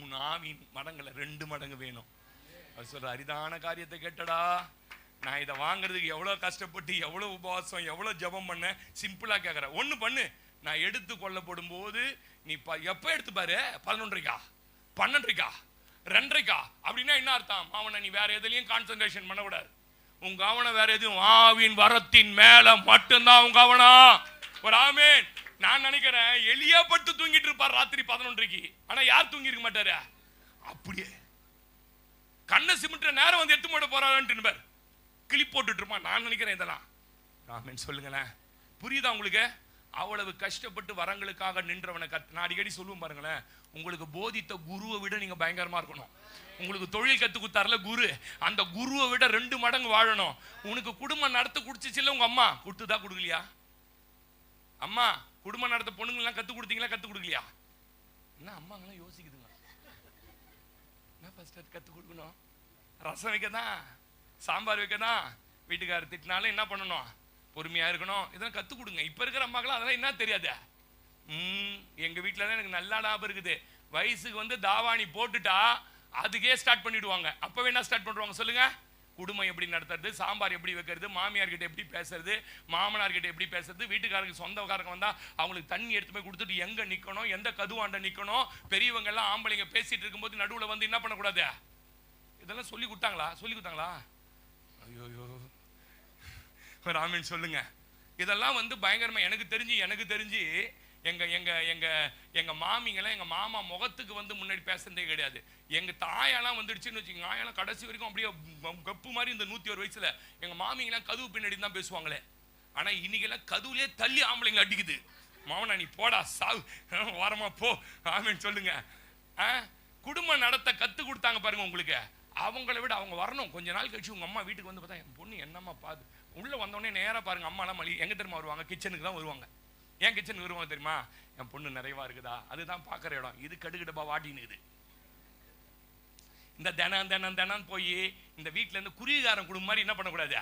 உன் ஆவின் மடங்குல 2 மடங்கு வேணும். அவர் சொல்ற, அரிதான காரியத்தை கேட்டடா, நான் இதை வாங்குறதுக்கு எவ்வளவு கஷ்டப்பட்டு எவ்வளவு உபவாசம் எவ்வளவு ஜபம் பண்ண. சிம்பிளா கேட்கறேன், ஒண்ணு பண்ணு, நான் எடுத்து கொள்ளப்படும் போது நீ எப்ப எடுத்து பாரு, 11:30 12:30 2:30 அப்படின்னா என்ன அர்த்தம்? அவனை நீ வேற எதுலயும் கான்சென்ட்ரேஷன் பண்ணக்கூடாது. உன் கவனம் வேற எதுவும் ஆவின் வரத்தின் மேல மட்டும்தான் உன் கவனம். ஒரு ஆமென். நான் நினைக்கிறேன் எலியா பட்டு தூங்கிட்டு இருப்பார் ராத்திரி 11:30. ஆனா யார் தூங்கி இருக்க மாட்டாரு. அப்படியே கண்ணை சிமிட்ட நேரம் எடுத்து போட போறாருன்னு பார். கிளிப் போட்டுட்டு இருப்பான். நான் நினைக்கிறேன் இதெல்லாம் ஆமென் சொல்லுங்களேன். புரியுதா உங்களுக்கு? அவ்வளவு கஷ்டப்பட்டு வரங்களுக்காக நின்றவனை நான் அடிக்கடி சொல்லுவேன் பாருங்களேன், உங்களுக்கு போதித்த குருவை விட நீங்க பயங்கரமா இருக்கணும். உங்களுக்கு தொழில் கத்து கொடுத்தாருல குரு, அந்த குருவை விட 2 மடங்கு வாழணும். உனக்கு குடும்பம் நடத்த குடிச்சிச்சுல உங்க அம்மா, கொடுத்துதா கொடுக்கலையா? அம்மா குடும்பம் நடத்த பொண்ணுங்களாம் கத்து கொடுத்தீங்களா, கத்து கொடுக்கலையா? என்ன அம்மாங்களாம் யோசிக்குதுங்க, என்ன ஃபர்ஸ்ட் கத்து கொடுக்கணும்? ரசம் வைக்கதான், சாம்பார் வைக்கதான், வீட்டுக்காரர் திட்டினாலும் என்ன பண்ணணும்? பொறுமையா இருக்கணும். இதெல்லாம் கத்து கொடுங்க. இப்ப இருக்கிற அம்மாக்கெல்லாம் அதெல்லாம் என்ன தெரியாது. எங்க வீட்டுல தான் எனக்கு நல்லா ஞாபகம் இருக்குது. வயசுக்கு வந்து தாவாணி போட்டுட்டா அதுக்கே ஸ்டார்ட் பண்ணிடுவாங்க. அப்பவே என்ன ஸ்டார்ட் பண்ணுவாங்க சொல்லுங்க? குடும்பம் எப்படி நடத்துறது, சாம்பார் எப்படி வைக்கிறது, மாமியார் கிட்ட எப்படி பேசுறது, மாமனார் கிட்ட எப்படி பேசுறது, வீட்டுக்காரருக்கு சொந்தக்காரங்க வந்தா அவங்களுக்கு தண்ணி எடுத்து போய் கொடுத்துட்டு எங்க நிக்கணும், எந்த கதுவாண்ட நிக்கணும், பெரியவங்க எல்லாம் ஆம்பளைங்க பேசிட்டு இருக்கும்போது நடுவுல வந்து என்ன பண்ணக்கூடாது, இதெல்லாம் சொல்லி கொடுத்தாங்களா? ஐயோ ஒரு ஆமீன் சொல்லுங்க. இதெல்லாம் வந்து பயங்கரமா எனக்கு தெரிஞ்சு எங்க எங்க எங்க எங்க மாமிங்கெல்லாம் எங்க மாமா முகத்துக்கு வந்து முன்னாடி பேசுறதே கிடையாது. எங்க தாயெல்லாம் வந்துடுச்சுன்னு வச்சுக்கோங்க, ஆயெல்லாம் கடைசி வரைக்கும் அப்படியே கப்பு மாதிரி இந்த 101 வயசுல எங்க மாமிங்கெல்லாம் கதவு பின்னாடி தான் பேசுவாங்களே. ஆனா இன்னைக்கெல்லாம் கதவுலே தள்ளி ஆம்பளைங்களை அடிக்குது. மாமனா நீ போடா சாவு, ஓரமா போ. ஆமீன் சொல்லுங்க. குடும்பம் நடத்த கத்து கொடுத்தாங்க பாருங்க உங்களுக்கு. அவங்கள விட அவங்க வரணும். கொஞ்ச நாள் கழிச்சு உங்க அம்மா வீட்டுக்கு வந்து பார்த்தா என் பொண்ணு என்னம்மா பாது, உள்ள வந்தோடனே நேரா பாருங்க அம்மாலாம் மளி எங்க தெரியுமா வருவாங்க? கிச்சனுக்கு தான் வருவாங்க. ஏன் கிச்சனுக்கு வருவாங்க தெரியுமா? என் பொண்ணு நிறைவா இருக்குதா, அதுதான் பாக்குற இடம். இது கடுகிடப்பா வாட்டினுக்குது. இந்த தினம் போய் இந்த வீட்டுல இருந்து குருவிகாரம் குடும்பம் மாதிரி என்ன பண்ணக்கூடாது.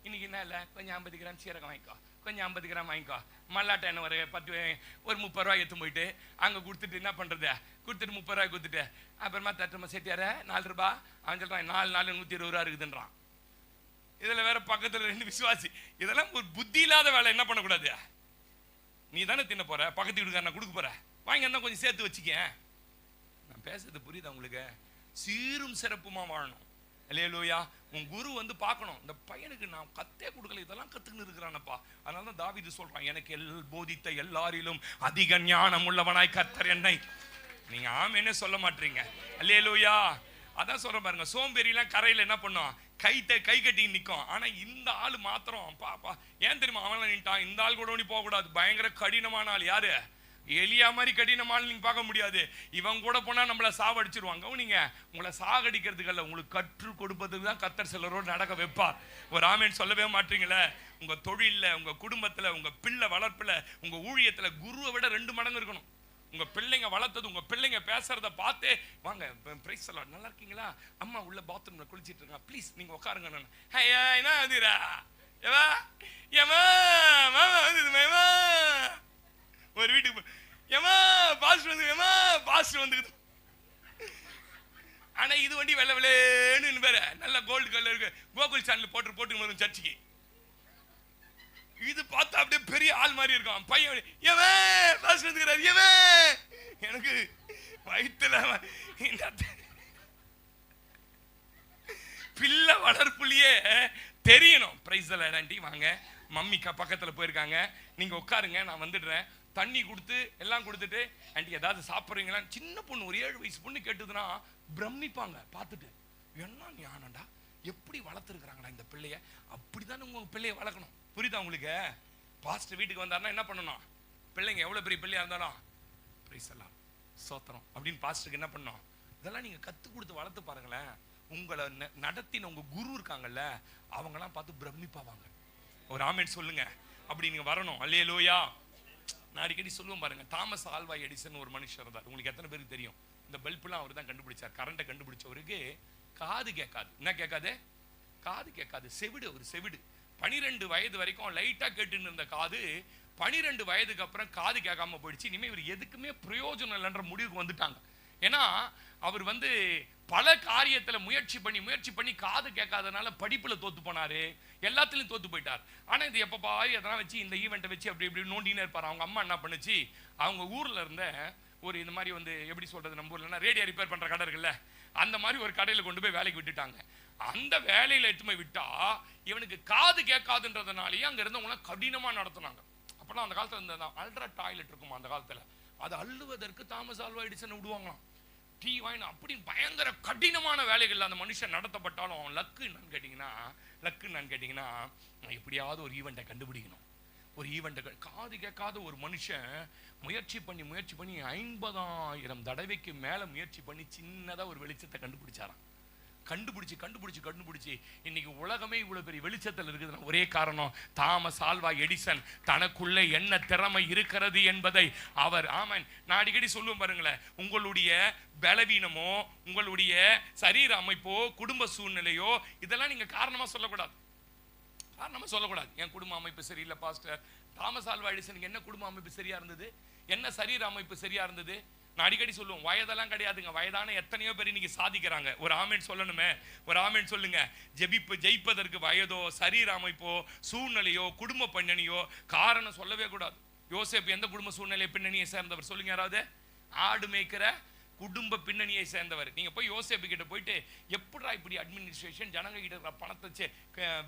இன்னைக்கு என்ன இல்லை, கொஞ்சம் 50 கிராம் சீரகம் வாங்கிக்கோ, கொஞ்சம் 50 கிராம் வாங்கிக்கோ, மல்லாட்டை என்ன ஒரு 30 ரூபாய் எடுத்து போயிட்டு அங்க கொடுத்துட்டு என்ன பண்றது, கொடுத்துட்டு 30 ரூபாய் கொடுத்துட்டு அப்புறமா தட்டுமா செட்டியார 4 ரூபாய் அவன் சொல்றான், 4 120 ரூபா இருக்குதுன்றான். இதுல வேற பக்கத்துல 2 விசுவாசி. இதெல்லாம் ஒரு புத்தி இல்லாத வேலை. என்ன பண்ணக்கூடாது? நீ தானே தின்ன போற, பக்கத்து வீட்டுக்காரன் நான் கொடுக்க போற, வாங்கி இருந்தா கொஞ்சம் சேர்த்து வச்சுக்க. நான் பேசுறது புரியுதா உங்களுக்கு? சீரும் சிறப்புமா வாழணும். அல்லேலூயா. உன் குரு வந்து பார்க்கணும், இந்த பையனுக்கு நான் கத்தே கொடுக்கல, இதெல்லாம் கத்துக்கின்னு இருக்கிறானப்பா. அதனால தான் தாவீது சொல்றான், எனக்கு போதித்த எல்லாரிலும் அதிக ஞானம் உள்ளவனாய் கர்த்தர் என்னை. நீங்க ஆமென்னு சொல்ல மாட்டீங்க. அல்லேலூயா. அதான் சொல்ற பாருங்க, சோம்பேறிலாம் கரையில என்ன பண்ணும், கை கட்டி நிற்கும். ஆனா இந்த ஆள் மாத்திரம் பாப்பா ஏன் தெரியுமா அவன் நின்ட்டான்? இந்த ஆள் கூட போக கூடாது, பயங்கர கடினமான ஆள். யாரு? எலியா மாதிரி கடினமான நீங்க பார்க்க முடியாது. இவன் கூட போனா நம்மள சாவடிச்சிருவாங்க. நீங்க உங்களை சாகடிக்கிறதுக்கு அல்ல, உங்களுக்கு கற்றுக் கொடுப்பதுக்கு தான் கர்த்தர் சிலரோடு நடக்க வைப்பார். ஒரு ஆமேன் சொல்லவே மாட்டீங்களே. உங்க தொழில்ல, உங்க குடும்பத்துல, உங்க பிள்ளை வளர்ப்புல, உங்க ஊழியத்துல குருவை விட 2 மடங்கு இருக்கணும். உங்க பிள்ளைங்க வளர்த்தது, உங்க பிள்ளைங்க பேசுறத பார்த்தே வாங்க பிரைஸ் எல்லாம் நல்லா இருக்கீங்களா, அம்மா உள்ள பாத்ரூம்ல குளிச்சிட்டு இருக்காங்க, ப்ளீஸ் நீங்க உட்காருங்க. நான் என்ன அதுரா ஏவா ஏமா மாமா வந்துமா ஒரு வீட்டுக்கு ஏமா பாஸ்டர் வந்து ஏமா பாஸ்டர் வந்துக்குது. ஆனா இது வண்டி வெள்ளை வெள்ளேன்னு வேற நல்ல கோல்டு கலர் இருக்கு, கோகுல் சேனல் போட்டு வரும் சர்ச்சுக்கு. இது பார்த்தா அப்படியே பெரிய ஆள் மாதிரி இருக்கும். பையன் ஏவன் பாஸ்டர் வந்துக்கிறாரு, ஏவன் எனக்கு வயிற்றுல பிள்ளை வளர்ப்புலயே தெரியணும். பிரைஸ் ஆண்டி வாங்க, மம்மிக்கா பக்கத்துல போயிருக்காங்க, நீங்க உட்காருங்க நான் வந்துடுறேன். தண்ணி கொடுத்து எல்லாம் கொடுத்துட்டு ஆண்டி ஏதாவது சாப்பிட்றீங்களா, சின்ன பொண்ணு ஒரு 7 வயசு பொண்ணு கேட்டுதுன்னா பிரமிப்பாங்க பார்த்துட்டு. என்ன ஞானம்டா, எப்படி வளர்த்துருக்குறாங்கடா இந்த பிள்ளைய. அப்படிதான் உங்க பிள்ளைய வளர்க்கணும். புரியுதா உங்களுக்கு? பாஸ்டர் வீட்டுக்கு வந்தாருன்னா என்ன பண்ணணும், பிள்ளைங்க எவ்வளவு பெரிய பிள்ளையா இருந்தாலும் பிரைஸ் எல்லாம் சோத்திரம் அப்படின்னு பாஸ்டருக்கு என்ன பண்ணணும், இதெல்லாம் நீங்க கத்து கொடுத்து வளர்த்து பாருங்களேன். உங்களை நடத்தின உங்க குரு இருக்காங்கல்ல, அவங்கெல்லாம் பார்த்து பிரமிப்பாவாங்க. ஒரு ஆமென் சொல்லுங்க. அப்படி நீங்க வரணும். அல்லேலூயா. நான் அடிக்கடி சொல்லுவேன் பாருங்க, தாமஸ் ஆல்வா எடிசன் ஒரு மனுஷர் இருந்தார். உங்களுக்கு எத்தனை பேருக்கு தெரியும்? இந்த பல்புலாம் அவர் தான் கண்டுபிடிச்சார். கரண்ட்டை கண்டுபிடிச்சவருக்கு காது கேட்காது. என்ன கேட்காது? காது கேட்காது, செவிடு. ஒரு செவிடு 12 வயது வரைக்கும் லைட்டா கேட்டுன்னு இருந்த காது 12 வயதுக்கு அப்புறம் காது கேட்காம போயிடுச்சு. இனிமே இவர் எதுக்குமே பிரயோஜனம் இல்லைன்ற முடிவுக்கு வந்துட்டாங்க. ஏன்னா அவர் வந்து பல காரியத்துல முயற்சி பண்ணி காது கேட்காதனால படிப்புல தோத்து போனாரு, எல்லாத்துலயும் தோத்து போயிட்டார். ஆனா இது எப்ப பாரு எதனா வச்சு இந்த ஈவெண்ட்டை வச்சு அப்படி இப்படி நோண்டினே இருப்பாரு. அவங்க அம்மா என்ன பண்ணுச்சு, அவங்க ஊர்ல இருந்த ஒரு இந்த மாதிரி வந்து எப்படி சொல்றது, நம்ம ஊர்ல ரேடியோ ரிப்பேர் பண்ற கடை இருக்குல்ல, அந்த மாதிரி ஒரு கடையில கொண்டு போய் வேலைக்கு விட்டுட்டாங்க. அந்த வேலையில எடுத்து போய் விட்டா இவனுக்கு காது கேட்காதுன்றதுனாலேயே அங்க இருந்தவங்க கடினமா நடத்துனாங்க. அப்பெல்லாம் அந்த காலத்துல இந்த அல்ட்ரா டாய்லெட் இருக்குமா அந்த காலத்துல, அதை அள்ளுவதற்கு தாமஸ் ஆல்வா எடிசன் விடுவாங்களாம். டீ வாங்கினா அப்படின்னு பயங்கர கடினமான வேலைகள் அந்த மனுஷன் நடத்தப்பட்டாலும் லக்கு என்னன்னு கேட்டிங்கன்னா எப்படியாவது ஒரு ஈவெண்ட்டை கண்டுபிடிக்கணும். ஒரு ஈவெண்ட்டை காது கேட்காத ஒரு மனுஷன் முயற்சி பண்ணி 50,000 தடவைக்கு மேலே முயற்சி பண்ணி சின்னதாக ஒரு வெளிச்சத்தை கண்டுபிடிச்சாராம். கண்டுபிடிச்சு இன்னைக்கு உலகமே இவ்வளவு பெரிய வெளிச்சத்தில் இருக்குதுன்னா ஒரே காரணம், தாமஸ் ஆல்வா எடிசன் தனக்குள்ளே என்ன திறமை இருக்கிறது என்பதை அவர் ஆமன். நான் அடிக்கடி சொல்லுவேன் பாருங்களேன், உங்களுடைய பலவீனமோ உங்களுடைய சரீர அமைப்போ குடும்ப சூழ்நிலையோ இதெல்லாம் நீங்க காரணமா சொல்லக்கூடாது. என் குடும்ப அமைப்பு சரியில்லை பாஸ்டர். தாமஸ் ஆல்வா எடிசனுக்கு என்ன குடும்ப அமைப்பு சரியா இருந்தது, என்ன சரீர அமைப்பு சரியா இருந்தது? நான் அடிக்கடி சொல்லுவோம், வயதெல்லாம் கிடையாதுங்க. வயதான எத்தனையோ பேர் இன்னைக்கு சாதிக்கிறாங்க. ஒரு ஆமேன் சொல்லணுமே, ஒரு ஆமேன் சொல்லுங்க. ஜெயிப்பதற்கு வயதோ சரீர அமைப்போ சூழ்நிலையோ குடும்ப பின்னணியோ காரணம் சொல்லவே கூடாது. யோசேப்பு எந்த குடும்ப சூழ்நிலை பின்னணியை சேர்ந்தவர் சொல்லுங்க யாராவது? ஆடு மேய்க்கிற குடும்ப பின்னணியை சேர்ந்தவர். நீங்க போய் யோசேப்பு கிட்ட போயிட்டு எப்படா இப்படி அட்மினிஸ்ட்ரேஷன், ஜனங்க கிட்ட இருக்கிற பணத்தை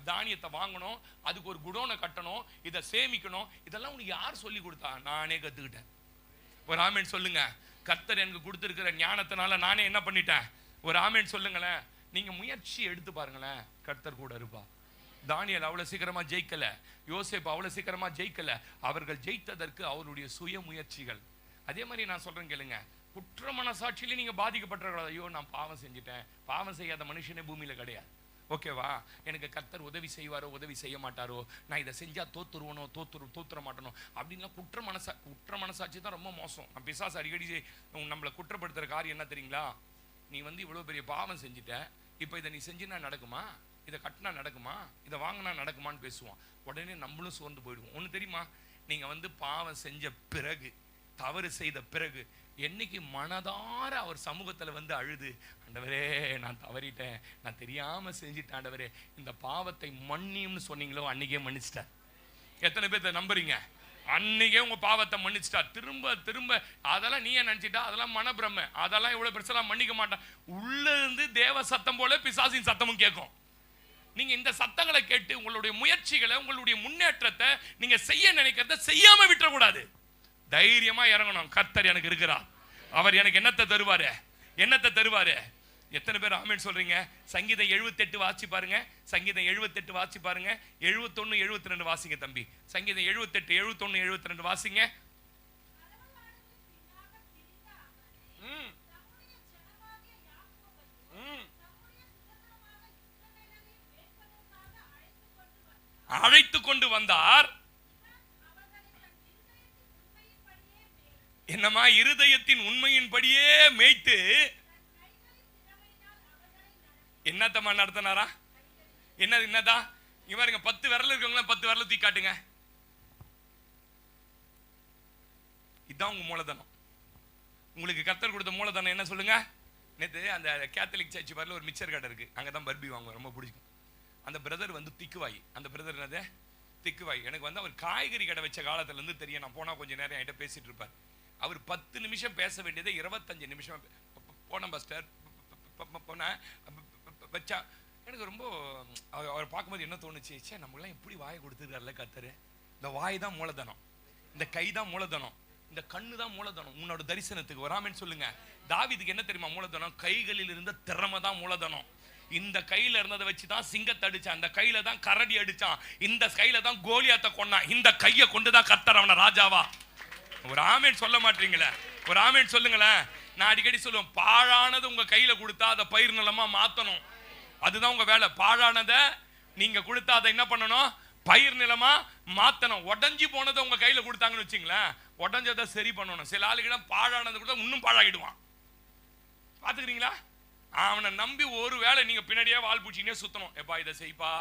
தானியத்தை வாங்கணும், அதுக்கு ஒரு குடோனை கட்டணும், இதை சேமிக்கணும், இதெல்லாம் உனக்கு யார் சொல்லி கொடுத்தா? நானே கத்துக்கிட்டேன். ஒரு ஆமேன் சொல்லுங்க. கர்த்தர் எனக்கு கொடுத்திருக்கிற ஞானத்தினால நானே என்ன பண்ணிட்டேன்? ஒரு ஆமேன் சொல்லுங்களேன். நீங்க முயற்சி எடுத்து பாருங்களேன், கர்த்தர் கூட இருப்பா. தானியேல் அவ்வளவு சீக்கிரமா ஜெயிக்கல, யோசேப்பு அவ்வளவு சீக்கிரமா ஜெயிக்கல. அவர்கள் ஜெயித்ததற்கு அவருடைய சுய முயற்சிகள். அதே மாதிரி நான் சொல்றேன் கேளுங்க, குற்ற மனசாட்சியில நீங்க பாதிக்கப்பட்டிருக்கிறது. ஐயோ நான் பாவம் செஞ்சுட்டேன். பாவம் செய்யாத மனுஷனே பூமியில கிடையாது. ஓகேவா? எனக்கு கர்த்தர் உதவி செய்வாரோ உதவி செய்ய மாட்டாரோ, நான் இதை செஞ்சா தோத்துருவனோ தோத்துற மாட்டனோ அப்படின்லாம் குற்ற மனசாட்சி தான் ரொம்ப மோசம். நான் பிசாசு அடிக்கடி நம்மளை குற்றப்படுத்துற காரியம் என்ன தெரியுங்களா? நீ இவ்வளவு பெரிய பாவம் செஞ்சுட்ட, இப்போ இதை நீ செஞ்சுனா நடக்குமா, இதை கட்டினா நடக்குமா, இதை வாங்கினா நடக்குமான்னு பேசுவான். உடனே நம்மளும் சோர்ந்து போயிடுவோம். ஒன்று தெரியுமா? நீங்க பாவம் செஞ்ச பிறகு, தவறு செய்த பிறகு என்னைக்கு மனதார அவர் சமூகத்தில் அழுது, ஆண்டவரே நான் தவறிட்டேன், நான் தெரியாம செஞ்சுட்டேன் ஆண்டவரே, இந்த பாவத்தை மன்னியும்னு சொன்னீங்களோ அன்னைக்கே மன்னிச்சிட்டார். எத்தனை பேர் நம்புறீங்க? அன்னைக்கே உங்க பாவத்தை மன்னிச்சிட்டார். திரும்ப அதெல்லாம் நீ நினைச்சிட்டா அதெல்லாம் மனப்பிரமை, அதெல்லாம் இவ்வளவு பெருசெல்லாம் மன்னிக்க மாட்டான். உள்ள இருந்து தேவ சத்தம் போல பிசாசின் சத்தமும் கேட்கும். நீங்க இந்த சத்தங்களை கேட்டு உங்களுடைய முயற்சிகளை, உங்களுடைய முன்னேற்றத்தை நீங்க செய்ய நினைக்கிறத செய்யாம விட்டுறக்கூடாது. தைரியமா இறங்கணும். கர்த்தர் எனக்கு இருக்கிறார், அவர் எனக்கு என்னத்தை தருவாரு. எத்தனை பேர் ஆமென் சொல்றீங்க? சங்கீதம் 78 வாசி பாருங்க. சங்கீதம் 78 வாசி பாருங்க. 71 72 வாசிங்க தம்பி. சங்கீதம் 78 71 72 வாசிங்க. அழைத்து கொண்டு வந்தார். என்னமா? இருதயத்தின் உண்மையின்படியே மேய்த்து என்னத்தமா நடத்தினாரா? என்னதா? இங்க பாருங்க, 10 விரல் இருக்கவங்கள 10 விரல் தூக்கி காட்டுங்க. இதுதான் உங்க மூலதனம். உங்களுக்கு கர்த்தர் கொடுத்த மூலதனம் என்ன சொல்லுங்க? நேற்று அந்த கேத்தலிக் சர்ச் வரல ஒரு மிக்சர் கடை இருக்கு, அங்கதான் பர்பி வாங்குவோம், ரொம்ப பிடிக்கும். அந்த பிரதர் திக்குவாய். அந்த பிரதர் என்னது? திக்குவாய். எனக்கு அவர் காய்கறி கடை வச்ச காலத்துல இருந்து தெரியும். நான் போனா கொஞ்சம் நேரம் என்கிட்ட பேசிட்டு இருப்பார். அவர் 10 நிமிஷம் பேச வேண்டியதை 25 நிமிஷம் போன பஸ்டர் போன வச்சா. எனக்கு ரொம்ப அவர் பார்க்கும்போது என்ன தோணுச்சு, சே நம்மளாம் எப்படி வாயை கொடுத்துருக்காருல கர்த்தர். இந்த வாய் தான் மூலதனம், இந்த கை தான் மூலதனம், இந்த கண்ணு தான் மூலதனம் உன்னோட தரிசனத்துக்கு. வராமன்னு சொல்லுங்க. தாவீதுக்கு என்ன தெரியுமா மூலதனம்? கைகளில் இருந்த திறமை தான் மூலதனம். இந்த கையில இருந்ததை வச்சுதான் சிங்கத்தை அடிச்சான், இந்த கையில தான் கரடி அடிச்சான், இந்த கையில தான் கோலியாத்தை கொன்னான். இந்த கையை கொண்டுதான் கர்த்தர் அவனை ராஜாவா. ஒரு ஆமேன் சொல்ல மாட்டீங்களே? ஒரு ஆமேன் சொல்லுங்களேன். நான் அடிக்கடி சொல்லுவேன், பாழானது உங்க கையில கொடுத்தா அதை பயிர் நிலமா மாத்தணும். அதுதான் உங்க வேலை. பாழானதை நீங்க கொடுத்தா அதை என்ன பண்ணணும்? பயிர் நிலமா மாத்தணும். உடஞ்சி போனதை உங்க கையில கொடுத்தாங்கன்னு வச்சுங்களேன், உடஞ்சதை சரி பண்ணணும். சில ஆளுகிடம் பாழானது கூட இன்னும் பாழாகிடுவான். பாத்துக்கிறீங்களா? அவனை நம்பி ஒரு வேளை நீங்க பின்னாடியே வால் பூச்சினே சுத்தணும். எப்பா இதை செய்ப்பா,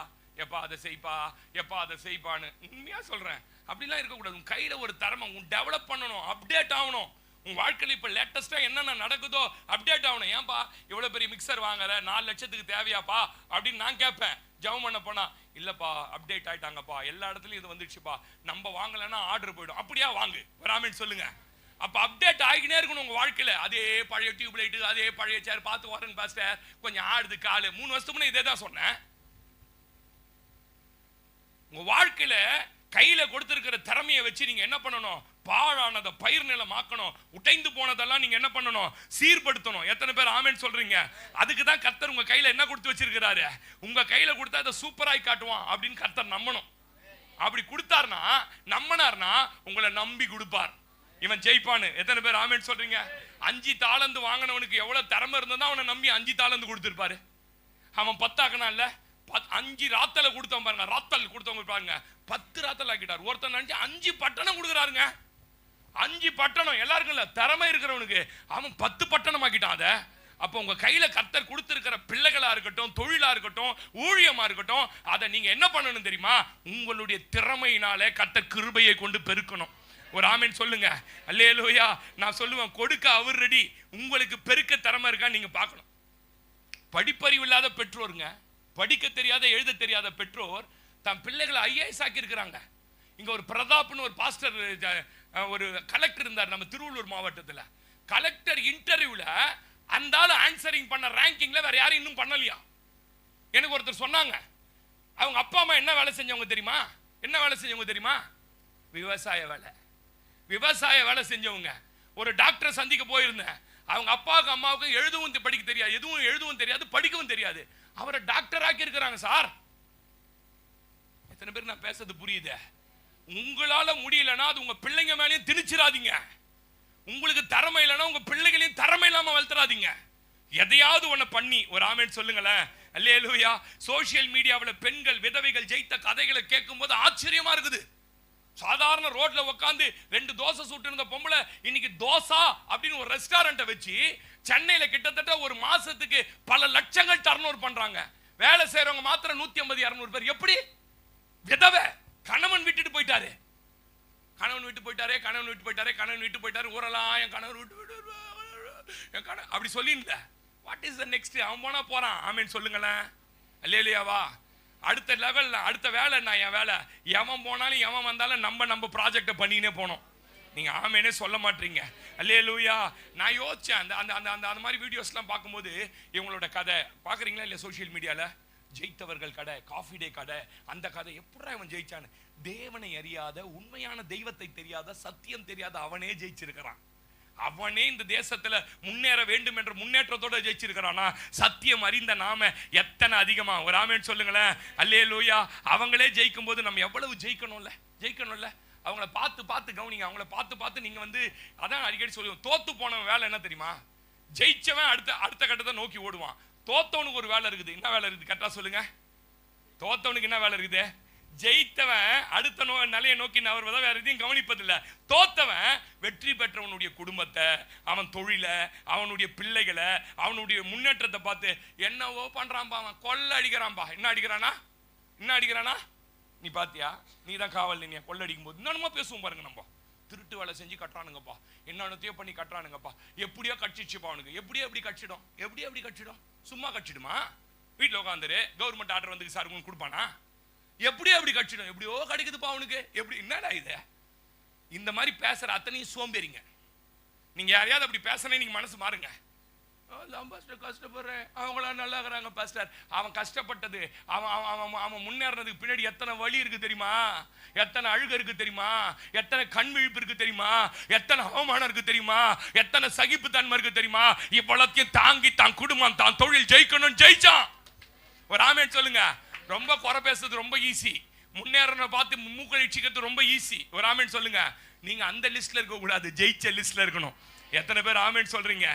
எப்பா அதை செய்ப்பா, எப்பா அதை செய்ப்பான்னு. உண்மையா சொல்றேன், அப்படிலாம் இருக்கக்கூடாது. உன் கையில ஒரு திறமை டெவலப் பண்ணணும், அப்டேட் ஆகணும். உன் வாழ்க்கையில் இப்ப லேட்டஸ்டா என்னென்ன நடக்குதோ அப்டேட் ஆகணும். ஏன்பா இவ்வளவு பெரிய மிக்சர் வாங்குற, 4 லட்சத்துக்கு தேவையாப்பா அப்படின்னு நான் கேட்பேன். ஜெபம் பண்ண போனா, இல்லப்பா அப்டேட் ஆயிட்டாங்கப்பா, எல்லா இடத்துலயும் இது வந்துடுச்சுப்பா, நம்ம வாங்கலைன்னா ஆர்டர் போயிடும். அப்படியா? வாங்கு. வராமன்னு சொல்லுங்க. அப்ப அப்டேட் ஆகினே இருக்கணும் உங்க வாழ்க்கையில. அதே பழைய டியூப் லைட், அதே பழைய சேர் பார்த்து வரேன் பாஸ்டர், கொஞ்சம் ஆடுது காலு. 3 வருஷத்துக்கு முன்னே இதே தான் சொன்னேன். உங்க வாழ்க்கையில கையில கொடுத்திருக்கிற திறமையை வச்சு நீங்க என்ன பண்ணணும்? பாழானதை பயிர் நிலமாக்கணும். உடைந்து போனதெல்லாம் நீங்க என்ன பண்ணணும்? சீர்படுத்தணும். எத்தனை பேர் ஆமென் சொல்றீங்க? அதுக்கு தான் கர்த்தர் உங்க கையில என்ன கொடுத்து வச்சிருக்கிறாரு? உங்க கையில கொடுத்தா அதை சூப்பராய் காட்டுவான் அப்படின்னு கர்த்தர் நம்பணும். அப்படி கொடுத்தார்னா, நம்பினார்னா உங்களை நம்பி கொடுப்பார். இவன் ஜெயிப்பானு. எத்தனை பேர் ஆமென் சொல்றீங்க? 5 தாலந்து வாங்கினவனுக்கு எவ்வளவு திறமை இருந்ததா அவனை நம்பி 5 தாலந்து கொடுத்திருப்பாரு. அவன் 10 ஆக்கனா இல்ல, 5 ராத்தல கொடுத்தவன் பாருங்க, ராத்தல் கொடுத்தவங்க பாருங்க 10 ராத்தல் ஆக்கிட்டார். ஒருத்தன் 5 பட்டணம் கொடுக்குறாருங்க. 5 பட்டணம் எல்லாருக்கும் இல்ல, திறமை இருக்கிறவனுக்கு அவன் 10 பட்டணம் ஆக்கிட்டான். அத அப்ப உங்க கையில கர்த்தர் கொடுத்திருக்கிற பிள்ளைகளா இருக்கட்டும், தொழிலா இருக்கட்டும், ஊழியமா இருக்கட்டும், அதை நீங்க என்ன பண்ணணும் தெரியுமா? உங்களுடைய திறமையினாலே கர்த்தர் கிருபையை கொண்டு பெருக்கணும். ஒரு ஆமென் சொல்லுங்க. அல்லேலூயா. நான் சொல்லுவேன், கொடுக்க அவர் ரெடி. உங்களுக்கு பெருக்க திறமை இருக்கா நீங்க பார்க்கணும். படிப்பறிவு இல்லாத பெற்றோருங்க, படிக்க தெரியாத எழுத தெரியாத பெற்றோர் தன் பிள்ளைகளை ஐஏஎஸ் ஆக்கி இருக்கிறாங்க. இங்க ஒரு பிரதாப்னு ஒரு பாஸ்டர், ஒரு கலெக்டர் இருந்தார் நம்ம திருவள்ளூர் மாவட்டத்தில். கலெக்டர் இன்டர்வியூல அந்த ஆளு ஆன்சரிங் பண்ண ரேங்கிங்ல வேற யாரும் இன்னும் பண்ணலையா. எனக்கு ஒருத்தர் சொன்னாங்க, அவங்க அப்பா அம்மா என்ன வேலை செஞ்சவங்க தெரியுமா? என்ன வேலை செஞ்சவங்க தெரியுமா? விவசாய வேலை. விவசாய வேலை செஞ்சவங்க. ஒரு டாக்டரை சந்திக்க போயிருந்தேன். அவங்க அப்பாவுக்கு அம்மாவுக்கு எழுதவும் படிக்க தெரியாது, எதுவும் எழுதவும் தெரியாது, படிக்கவும் தெரியாது. அவரை டாக்டர் ஆக்கி இருக்கிறாங்க சார். எத்தனை பேர் நான் பேசுறது புரியுது? உங்களால முடியலன்னா அது உங்க பிள்ளைங்க மேலேயும் திணிச்சிடாதீங்க. உங்களுக்கு திறமை இல்லைன்னா உங்க பிள்ளைகளையும் திறமை இல்லாம வளர்த்துறாதீங்க. எதையாவது ஒண்ணு பண்ணி ஒரு ஆமென் சொல்லுங்களேன். அல்லேலூயா. சோசியல் மீடியாவில் பெண்கள் விதவைகள் ஜெயித்த கதைகளை கேட்கும் போது ஆச்சரியமா இருக்குது. சாதாரண ரோட்ல உட்காந்து 2 தோசை சுட்டு இருந்த பொம்பளை இன்னைக்கு தோசா அப்படின்னு ஒரு ரெஸ்டாரண்ட்டை வச்சு சென்னையில கிட்டத்தட்ட ஒரு மாசத்துக்கு பல லட்சங்கள் டர்ன்ஓவர் பண்றாங்க. வேலை செய்யறவங்க மாத்திரம் 150-200 பேர். எப்படி? விதவை, கணவன் விட்டுட்டு போயிட்டாரு, கணவன் விட்டு போயிட்டாரே, கணவன் விட்டு போயிட்டாரே, கணவன் விட்டு போயிட்டாரு, ஊரெல்லாம் என் கணவன் விட்டு அப்படி சொல்லிருந்த. What is the next? அவன் போனா போறான். ஆமென் சொல்லுங்களேன். அல்லேலூயாவா. அடுத்த லெவல், அடுத்த வேலை. நான் என் வேலை, எவன் போனாலும் எவன் வந்தாலும் நம்ம ப்ராஜெக்டை பண்ணினே போனோம். நீங்க ஆமேனே சொல்ல மாட்டீங்க. அல்லேலூயா. நான் யோசிச்சேன், அந்த அந்த அந்த அந்த மாதிரி வீடியோஸ்லாம் பார்க்கும்போது இவங்களோட கதை பார்க்குறீங்களா இல்லை? சோசியல் மீடியாவில் ஜெயித்தவர்கள் கதை, காஃபி டே கதை, அந்த கதை எப்படா இவன் ஜெயிச்சான்னு. தேவனை அறியாத, உண்மையான தெய்வத்தை தெரியாத, சத்தியம் தெரியாத அவனே ஜெயிச்சிருக்கிறான். அவனே இந்த தேசத்துல முன்னேற வேண்டும் என்ற முன்னேற்றத்தோட ஜெயிச்சிருக்கிறானா? சத்தியம் அறிந்த நாம எத்தனை அதிகமா. ஒரு ஆமென் சொல்லுங்களேன். அல்லேலூயா. அவங்களே ஜெயிக்கும் போது நம்ம எவ்வளவு ஜெயிக்கணும்ல. அவங்கள பார்த்து கவனிங்க. அவங்கள பார்த்து நீங்க அதான் அடிக்கடி சொல்லுவோம், தோத்து போனவன் வேலை என்ன தெரியுமா? ஜெயிச்சவன் அடுத்த கட்டத்தை நோக்கி ஓடுவான். தோத்தவனுக்கு ஒரு வேலை இருக்குது. என்ன வேலை இருக்குது? கரெக்டா சொல்லுங்க. தோத்தவனுக்கு என்ன வேலை இருக்குது? ஜெயித்தவன் அடுத்த நிலையை நோக்கி நகர்வதை வேற எதையும் கவனிப்பதில்லை. தோத்தவன் வெற்றி பெற்றவனுடைய குடும்பத்தை, அவன் தொழிலை, அவனுடைய பிள்ளைகளை, அவனுடைய முன்னேற்றத்தை பார்த்து என்னவோ பண்றான்பா, அவன் கொள்ள அடிக்கிறான்பா. என்ன அடிக்கிறானா? நீ பாத்தியா? நீ தான் காவல் நினையா கொள்ள அடிக்கும் போது இன்னொன்னுமா பேசுவோம் பாருங்க. நம்ம திருட்டு வேலை செஞ்சு கட்டுறானுங்கப்பா, என்னத்தையோ பண்ணி கட்டுறானுங்கப்பா, எப்படியோ கட்சிச்சுப்பா அவனுக்கு. எப்படி கட்சிடும்? சும்மா கட்சிடுமா? வீட்டில் உட்காந்துரு, கவர்மெண்ட் ஆர்டர் வந்து சார் கொடுப்பானா? எப்படி கட்சிடும்? எப்படியோ கிடைக்குதுப்பா அவனுக்கு. எப்படி? என்னடா இது? இந்த மாதிரி பேசுற அத்தனையும் சோம்பேறிங்க. நீங்க யாரையாவது அப்படி பேசணும், நீங்க மனசு மாறுங்க. கஷ்டப்படுறேன், அவங்களா நல்லா இருக்கிறாங்க பாஸ்டர். அவன் கஷ்டப்பட்டது, அவன் முன்னேறதுக்கு பின்னாடி எத்தனை வலி இருக்கு தெரியுமா? எத்தனை அழுக இருக்கு தெரியுமா? எத்தனை கண் விழிப்பு இருக்கு தெரியுமா? எத்தனை அவமானம் இருக்கு தெரியுமா? எத்தனை சகிப்பு தன்மை இருக்கு தெரியுமா? இவ்வளத்தையும் தாங்கி தான் குடும்பம் தான் தொழில் ஜெயிக்கணும், ஜெயிச்சான். ஒரு ஆமென் சொல்லுங்க. ரொம்ப குறை பேசுறது ரொம்ப ஈஸி, முன்னேறன பார்த்து மூக்களிச்சிக்கிறது ரொம்ப ஈஸி. ஒரு ஆமென் சொல்லுங்க. நீங்க அந்த லிஸ்ட்ல இருக்க கூடாது, ஜெயிச்ச லிஸ்ட்ல இருக்கணும். எத்தனை பேர் ஆமென் சொல்றீங்க?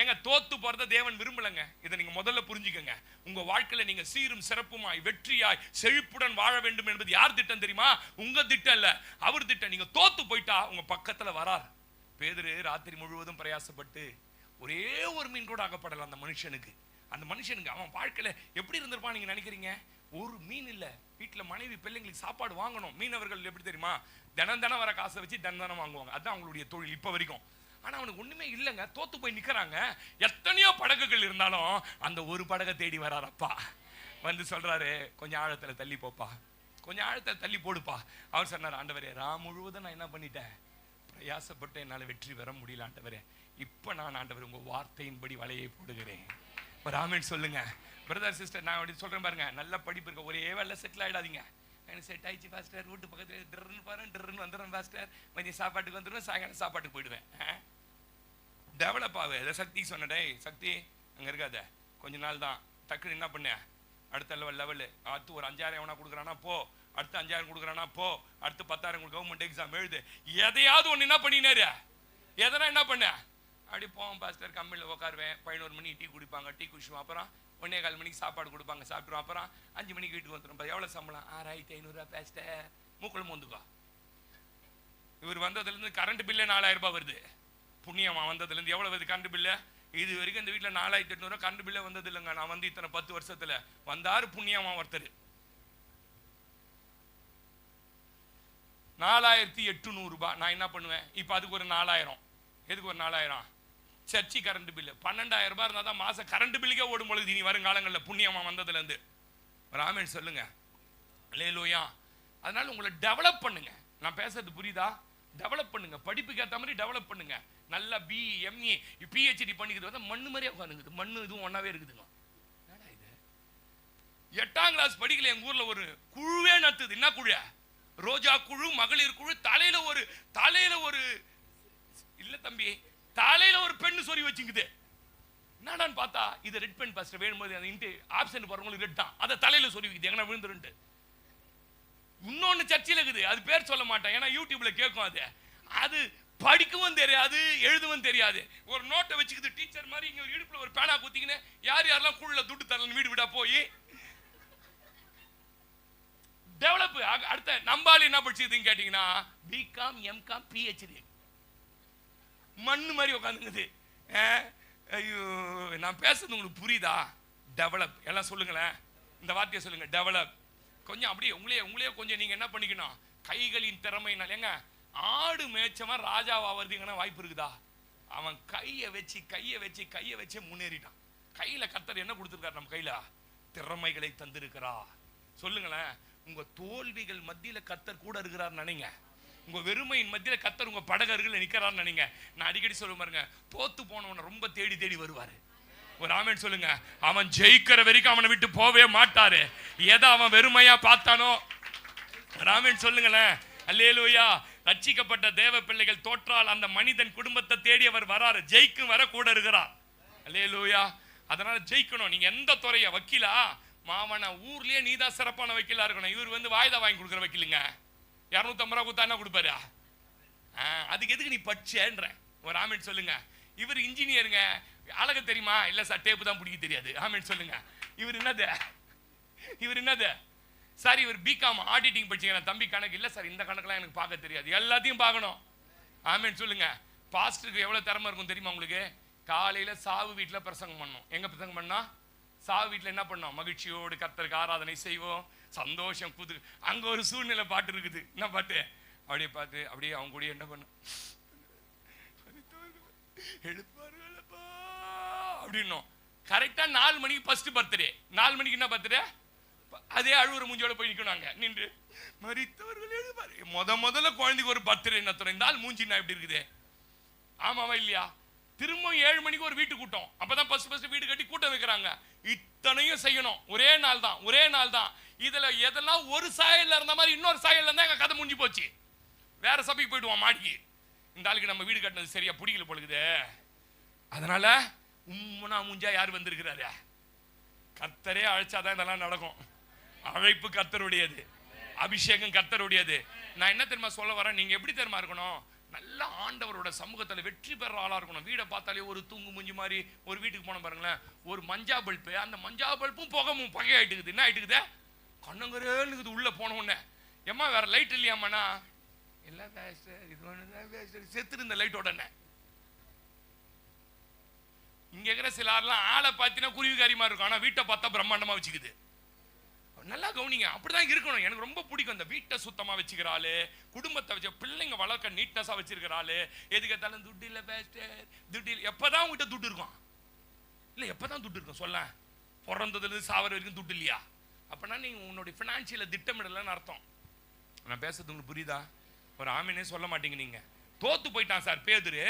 ஏங்க தோத்து போறத தேவன் விரும்பலங்க. இதை நீங்க முதல்ல புரிஞ்சுக்கங்க. உங்க வாழ்க்கையில நீங்க சீரும் சிறப்புமாய் வெற்றியாய் செழிப்புடன் வாழ வேண்டும் என்பது யார் திட்டம் தெரியுமா? உங்க திட்டம் இல்ல, அவர் திட்டம். நீங்க தோத்து போயிட்டா உங்க பக்கத்துல வரார். பேதுரு ராத்திரி முழுவதும் பிரயாசப்பட்டு ஒரே ஒரு மீன் கூட அகப்படல அந்த மனுஷனுக்கு. அவன் வாழ்க்கையில எப்படி இருந்திருப்பான் நீங்க நினைக்கிறீங்க? ஒரு மீன் இல்ல. வீட்டுல மனைவி பிள்ளைங்களுக்கு சாப்பாடு வாங்கணும். மீனவர்கள் எப்படி தெரியுமா? தினம் வர காசை வச்சு தினம் வாங்குவாங்க. அதுதான் அவங்களுடைய தொழில் இப்ப வரைக்கும். ஆனா அவனுக்கு ஒண்ணுமே இல்லைங்க. தோத்து போய் நிக்கிறாங்க. எத்தனையோ படகுகள் இருந்தாலும் அந்த ஒரு படகை தேடி வரார் அப்பா. சொல்றாரு, கொஞ்சம் ஆழத்துல தள்ளி போப்பா, கொஞ்சம் ஆழத்துல தள்ளி போடுப்பா. அவர் சொன்னார், ஆண்டவரே முழுவதும் நான் என்ன பண்ணிட்டேன்? பிரயாசப்பட்டு என்னால வெற்றி பெற முடியல ஆண்டவரே. இப்ப நான் ஆண்டவர் உங்க வார்த்தையின்படி வலையை போடுகிறேன். ஒரு ஆமென் சொல்லுங்க. பிரதர் சிஸ்டர், நான் அப்படி சொல்றேன் பாருங்க. நல்ல படிப்பு இருக்க, ஒரே வேலை செட்டில் ஆயிடாதீங்க. எனக்கு செட் ஆயிடுச்சு பாஸ்டர், வீட்டு பக்கத்தில் ட்ருன்னு பாரு ட்ருன்னு வந்துடுறேன் பாஸ்டர், மதியம் சாப்பாட்டுக்கு வந்துடுவேன், சாயங்காலம் சாப்பாட்டுக்கு போயிடுவேன். டெவலப் ஆகு. அதை சக்தி சொன்னடே, சக்தி அங்கே இருக்காத, கொஞ்ச நாள் தான், டக்குன்னு என்ன பண்ண, அடுத்த லெவலு, அடுத்து ஒரு 5000 எவனா கொடுக்குறானா போ, அடுத்து 5000 கொடுக்குறானா போ, அடுத்து 10,000 கவர்மெண்ட் எக்ஸாம் எழுது, எதையாவது ஒன்று என்ன பண்ணினாரு, எதனா என்ன பண்ண, அப்படி போவோம் பாஸ்டர். கம்பெனியில் உட்காருவேன், 11 மணிக்கு டீ குடிப்பாங்க, டீ குடிச்சுவோம், அப்புறம் 1:15 மணிக்கு சாப்பாடு கொடுப்பாங்க, சாப்பிடுவோம், அப்புறம் 5 மணிக்கு வீட்டுக்கு வந்துடும். எவ்வளோ சம்பளம்? 6500 பாஸ்டர். மூக்குள்ள மூந்துக்கோ. இவர் வந்ததுலேருந்து கரண்ட் பில்லே 4000 ரூபாய் வருது. புண்ணியமா வந்ததுலேருந்து எவ்வளோ வருது கரண்ட் பில்லு? இது வரைக்கும் இந்த வீட்டில் 4800 கரண்ட் பில்லே வந்தது இல்லைங்க. நான் வந்து இத்தனை 10 வருஷத்துல வந்தாரு புண்ணியமா ஒருத்தர். 4800 ரூபாய். நான் என்ன பண்ணுவேன் இப்போ? அதுக்கு ஒரு 4000. எதுக்கு ஒரு 4000? சர்ச்சி கரண்ட் பில்லு 12000 ரூபாய் இருந்தால் தான் மாசம் கரண்ட் பில்லுக்கே ஓடும் பொழுது இனி வருங்காலங்களில் புண்ணியமா வந்ததுலேருந்து. ராமன் சொல்லுங்க அல்லேலூயா. அதனால உங்களை டெவலப் பண்ணுங்க. நான் பேசுறது புரியுதா? டெவலப் பண்ணுங்க, படிப்புக்கு ஏற்ற மாதிரி டெவலப் பண்ணுங்க. நல்லா பிஇ எம்இ பிஹெச்டி பண்ணிக்கிறது வந்து மண்ணு மாதிரியே உட்காந்துக்குது. மண்ணு இதுவும் ஒன்னாவே இருக்குதுங்க. என்னடா இது? 8ஆம் கிளாஸ் படிக்கல எங்க ஊர்ல ஒரு குழுவே நத்துது. என்ன குழு? ரோஜா குழு, மகளிர் குழு. தலையில ஒரு இல்ல தம்பி, தலையில ஒரு பெண்ணு சொறி வச்சுக்குது. என்னடான்னு பார்த்தா இது ரெட் பென் பாஸ்டர் வேணும்போது அந்த இன்ட்டு ஆப்சென்ட் போறவங்களுக்கு ரெட் தான், அதை தலையில சொறி வைக்குது. எங்கன்னா விழுந்துருண்டு. இன்னொன்னு சர்ச்சையில் இருக்குது, அது பேர் சொல்ல மாட்டேன், ஏன்னா யூடியூப்ல கேட்கும். அது படிக்கவும் தெரியாது, எழுதவும் தெரியாது. ஒரு நோட்டை வச்சுக்குது டீச்சர் மாதிரி. இங்க ஒரு இடுப்புல ஒரு பேனா குத்திக்கின்னு யார் யாரெல்லாம் குழுல துட்டு தரலன்னு வீடு விடா போய் டெவலப். அடுத்த நம்பாலி என்ன படிச்சதுன்னு கேட்டீங்கன்னா பிகாம் எம்காம் பிஹெச்டி. மண்ணு மாதிரி உட்காந்துங்குது. ஐயோ, நான் பேசுறது உங்களுக்கு புரியுதா? டெவலப். எல்லாம் சொல்லுங்களேன், இந்த வார்த்தையை சொல்லுங்க, டெவலப். கொஞ்சம் அப்படியே உங்களே கொஞ்சம் நீங்க என்ன பண்ணிக்கணும், கைகளின் திறமையினால. ஏங்க ஆடு மேய்ச்சவன் ராஜாவாகிறதுக்கான வாய்ப்பு இருக்குதா? அவன் கையை வச்சு முன்னேறிட்டான். கையில கர்த்தர் என்ன கொடுத்திருக்காரு? நம்ம கையில திறமைகளை தந்திருக்கிறா. சொல்லுங்களேன், உங்க தோல்விகள் மத்தியில கர்த்தர் கூட இருக்கிறார் நினைங்க. உங்க வெறுமையின் மத்தியில கர்த்தர் உங்க படகர்கள் நிற்கிறார் நினைங்க. நான் அடிக்கடி சொல்ல பாருங்க, தோத்து போனவனை ரொம்ப தேடி வருவாரு. ஒரு ஆமென் சொல்லுங்க. அவன் ஜெயிக்கிற வரைக்கும் அவனை விட்டு போவே மாட்டாரு. எதை அவன் வெறுமையா பார்த்தானோ. ஆமென் சொல்லுங்களேன். அல்லேலூயா. ரட்சிக்கப்பட்ட தேவ பிள்ளைகள் தோற்றால் அந்த மனிதன் குடும்பத்தை தேடி அவர் வராரு. ஜெயிக்கும் வர கூட இருக்கிறார். அல்லேலூயா. அதனால ஜெயிக்கணும். நீங்க எந்த துறைய வக்கீலா மாவன ஊர்லயே நீதான் சிறப்பான வக்கீலா இருக்கணும். இவர் வந்து வாய்தா வாங்கி கொடுக்குற வக்கீலுங்க. 250 ரூபா கொடுத்தா என்ன கொடுப்பாரு? அதுக்கு எதுக்கு நீ படிச்சேன்ற? ஒரு ஆமென் சொல்லுங்க. இவர் இன்ஜினியருங்க, அழகு தெரியுமா? இல்ல சார், டேப்பு தான் பிடிக்க தெரியாது. ஆமென் சொல்லுங்க. இவர் என்னது சார்? இவர் பிகாம் ஆடிட்டிங் படிச்சீங்க. தம்பி கணக்கு இல்ல சார், இந்த கணக்கெல்லாம் எனக்கு பார்க்க தெரியாது. எல்லாத்தையும் பார்க்கணும். ஆமென் சொல்லுங்க. பாஸ்டருக்கு எவ்வளவு திறமை இருக்கும் தெரியுமா உங்களுக்கு? காலையில சாவு வீட்டுல பிரசங்கம் பண்ணோம். எங்க பிரசங்கம் பண்ணா? சாவு வீட்டுல என்ன பண்ணோம்? மகிழ்ச்சியோடு கர்த்தருக்கு ஆராதனை செய்வோம், சந்தோஷம் புது. அங்க ஒரு சூழ்நிலை பாட்டு இருக்குது. என்ன பாட்டு? அப்படியே பார்த்து அப்படியே அவங்க கூட என்ன பண்ணும், எழுப்பாருப்பா அப்படின்னும். கரெக்டா 4 மணிக்கு ஃபர்ஸ்ட் பர்த்டே. 4 மணிக்கு என்ன பர்த்டே? அதே அழுவுற மூஞ்சியோட போய் நிக்கணும் நின்று. மரித்தவர்கள் எழுப்பாரு. முதல்ல குழந்தைக்கு ஒரு பர்த்டே என்ன இந்த ஆள் மூஞ்சி நான் எப்படி இருக்குது? ஆமாவா இல்லையா? திரும்ப 7 மணிக்கு ஒரு வீட்டு கூட்டம். அப்பதான் ஃபர்ஸ்ட் வீடு கட்டி கூட்டம் வைக்கிறாங்க. இத்தனையும் செய்யணும். ஒரே நாள் தான். இதுல எதெல்லாம் ஒரு சாயல்ல இருந்த மாதிரி இன்னொரு சாயல்ல இருந்தா எங்க கதை முடிஞ்சு போச்சு. வேற சபைக்கு போயிடுவான் மாடிக்கு. இந்த ஆளுக்கு நம்ம வீடு கட்டினது சரியா பிடிக்கல பொழுது. அதனால உம்முனா மூஞ்சா யார் வந்திருக்கிறாரு? கர்த்தரே அழைச்சாதான் இதெல்லாம் நடக்கும். அழைப்பு கர்த்தருடையது, அபிஷேகம் கர்த்தருடையது. நான் என்ன தெரியுமா சொல்ல வரேன்? நீங்க எப்படி தெரியுமா இருக்கணும்? நல்ல ஆண்டவரோட சமூகத்தில் வெற்றி பெற ஆளா இருக்கணும். வீடை பார்த்தாலே ஒரு தூங்கு மூஞ்சி மாதிரி. ஒரு வீட்டுக்கு போன பாருங்களேன், ஒரு மஞ்சா பல்பு, அந்த மஞ்சா பல்பும் புகமும் பகையாயிட்டுக்குது. என்ன ஆயிட்டுக்குது? கண்ணங்கரேன்னு உள்ள போன உடனே, ஏம்மா வேற லைட் இல்லையாம்மாண்ணா? இல்லை பேஸ்டர், இது ஒன்று செத்துரு இந்த லைட் உடனே. இங்க இருக்கிற சிலர்லாம் ஆளை பார்த்தீங்கன்னா குருவிகாரியமா இருக்கும், ஆனா வீட்டை பார்த்தா பிரம்மாண்டமா வச்சுக்குது. நல்லா கவனிங்க. அப்படிதான் இருக்கணும். எனக்கு ரொம்ப பிடிக்கும் அந்த வீட்டை சுத்தமா வச்சுக்கிறாள், குடும்பத்தை வச்சு பிள்ளைங்க வளர்க்க நீட்னஸா வச்சிருக்கிறாள். எதுக்கு எத்தாலும் துட்டு இல்லை பேஸ்டர், துட்டு இல்லை. எப்பதான் உங்ககிட்ட துட்டு இருக்கும்? இல்லை எப்பதான் துட்டு இருக்கும் சொல்ல? பிறந்ததுலேருந்து சாவர வரைக்கும் துட்டு இல்லையா? அப்படின்னா நீங்க உன்னுடைய ஃபினான்ஷியல திட்டமிடலன்னு அர்த்தம். நான் பேசுறது உங்களுக்கு புரியுதா? ஒரு ஆமீனே சொல்ல மாட்டீங்க. நீங்க தோத்து போயிட்டான் சார் பேதுரு,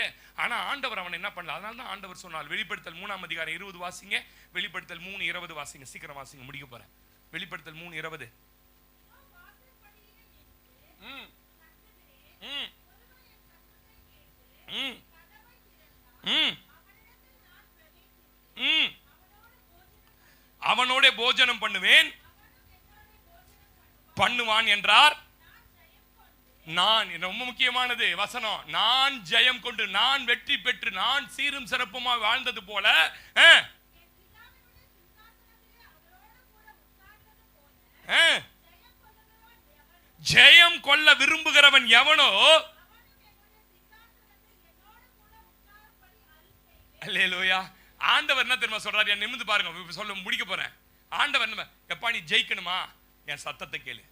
ஆனா ஆண்டவர் அவன் என்ன பண்ணல. அதனால தான் ஆண்டவர் சொன்னார். வெளிப்படுத்தல் 3ஆம் அதிகாரம் 20 வாசிங்க. வெளிப்படுத்தல் 3:20 வாசிங்க. சீக்கிரம் வாசிங்க, முடிக்க போறேன். வெளிப்படுத்தல் 3:20. ம், ம், ம், ம், ம். அவனோட போஜனம் பண்ணுவேன் பண்ணுவான் என்றார். நான், ரொம்ப முக்கியமானது வசனம், நான் ஜெயம் கொண்டு, நான் வெற்றி பெற்று, நான் சீரும் சிறப்புமா வாழ்ந்தது போல ஜெயம் கொள்ள விரும்புகிறவன் எவனோ, அல்லேலூயா. ஆண்டவர் என்ன தெரியுமா சொல்றாரு? என் நிமிர்ந்து பாருங்க, சொல்ல முடிக்க போறேன். ஆண்டவர் என்ன, எப்பா நீ ஜெயிக்கணுமா என் சத்தத்தை கேளு.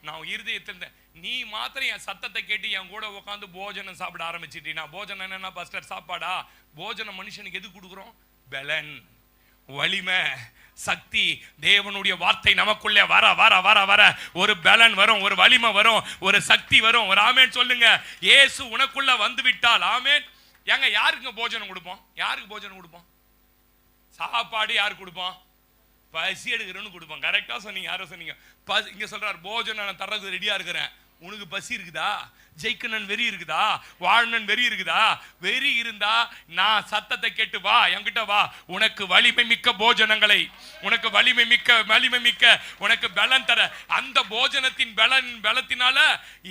நான் இருதயத்தில், நீ மாத்திரம் என் சத்தத்தை கேட்டு என் கூட உட்காந்து போஜனம் சாப்பிட ஆரம்பிச்சிட்டீனா, போஜனம் என்னன்னா பாஸ்டர் சாப்பாடா? போஜனம் மனுஷனுக்கு எது கொடுக்குறோம்? பலன், வலிமை, சக்தி. தேவனுடைய வார்த்தை நமக்குள்ளே வர வர வர வர ஒரு பலன் வரும், ஒரு வலிமை வரும், ஒரு சக்தி வரும். ஒரு ஆமேன் சொல்லுங்க. இயேசு உனக்குள்ள வந்து விட்டால், ஆமேன். ஏங்க யாருக்கு போஜனம் கொடுப்போம்? யாருக்கு போஜனம் கொடுப்போம்? சாப்பாடு யாருக்கு கொடுப்போம்? பசி எடுக்கிறோன்னு கொடுப்போம். கரெக்டா சொன்னீங்க. யாரோ சொன்னீங்க. இங்க சொல்றாரு, போஜனம் நான் தர்றது ரெடியா இருக்கிறேன். உனக்கு பசி இருக்குதா? ஜெயிக்கணும் வெறி இருக்குதா? வாழணும் வெறி இருக்குதா? வெறி இருந்தா நான் சத்தத்தை கேட்டு வா, என்கிட்ட வா. உனக்கு வலிமை மிக்க போஜனங்களை, உனக்கு வலிமை மிக்க உனக்கு பலன் தர. அந்த போஜனத்தின் பலத்தினால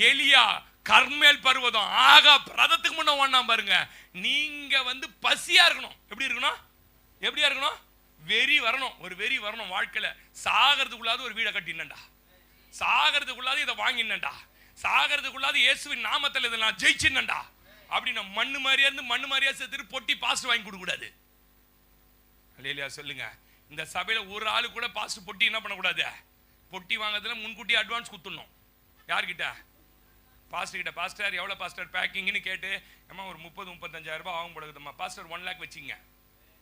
எலியா கர்மேல் பர்வதம் ஆகா ரதத்துக்கு முன்ன ஓடனா பாருங்க. நீங்க பசியா இருக்கணும். எப்படி இருக்கணும்? எப்படியா இருக்கணும்? வெறி வரணும். ஒரு வெறி வரணும் வாழ்க்கையில. சாகிறதுக்குள்ளாது ஒரு வீடை கட்டினண்டா, சாகிறதுக்குள்ளாது இதை வாங்கினண்டா, சாகிறதுக்குள்ளாது இயேசுவின் நாமத்தில் இதை நான் ஜெயிச்சினண்டா அப்படின்னு மண்ணு மாதிரியா சேர்த்துட்டு பொட்டி பாஸ்ட் வாங்கி கொடுக்க கூடாது. அல்லேலூயா சொல்லுங்க. இந்த சபையில ஒரு ஆளு கூட பாஸ்ட் பொட்டி என்ன பண்ணக்கூடாது? பொட்டி வாங்குறதுல முன்கூட்டி அட்வான்ஸ் கொடுத்துடணும். யார்கிட்ட? பாஸ்டர் கிட்ட. பாஸ்டர் எவ்வளவு பாஸ்டர் பேக்கிங்னு கேட்டு, ஏமா ஒரு 30-35,000 ரூபாய் ஆகும் போடுதுமா. பாஸ்டர் 1 lakh வச்சிங்க.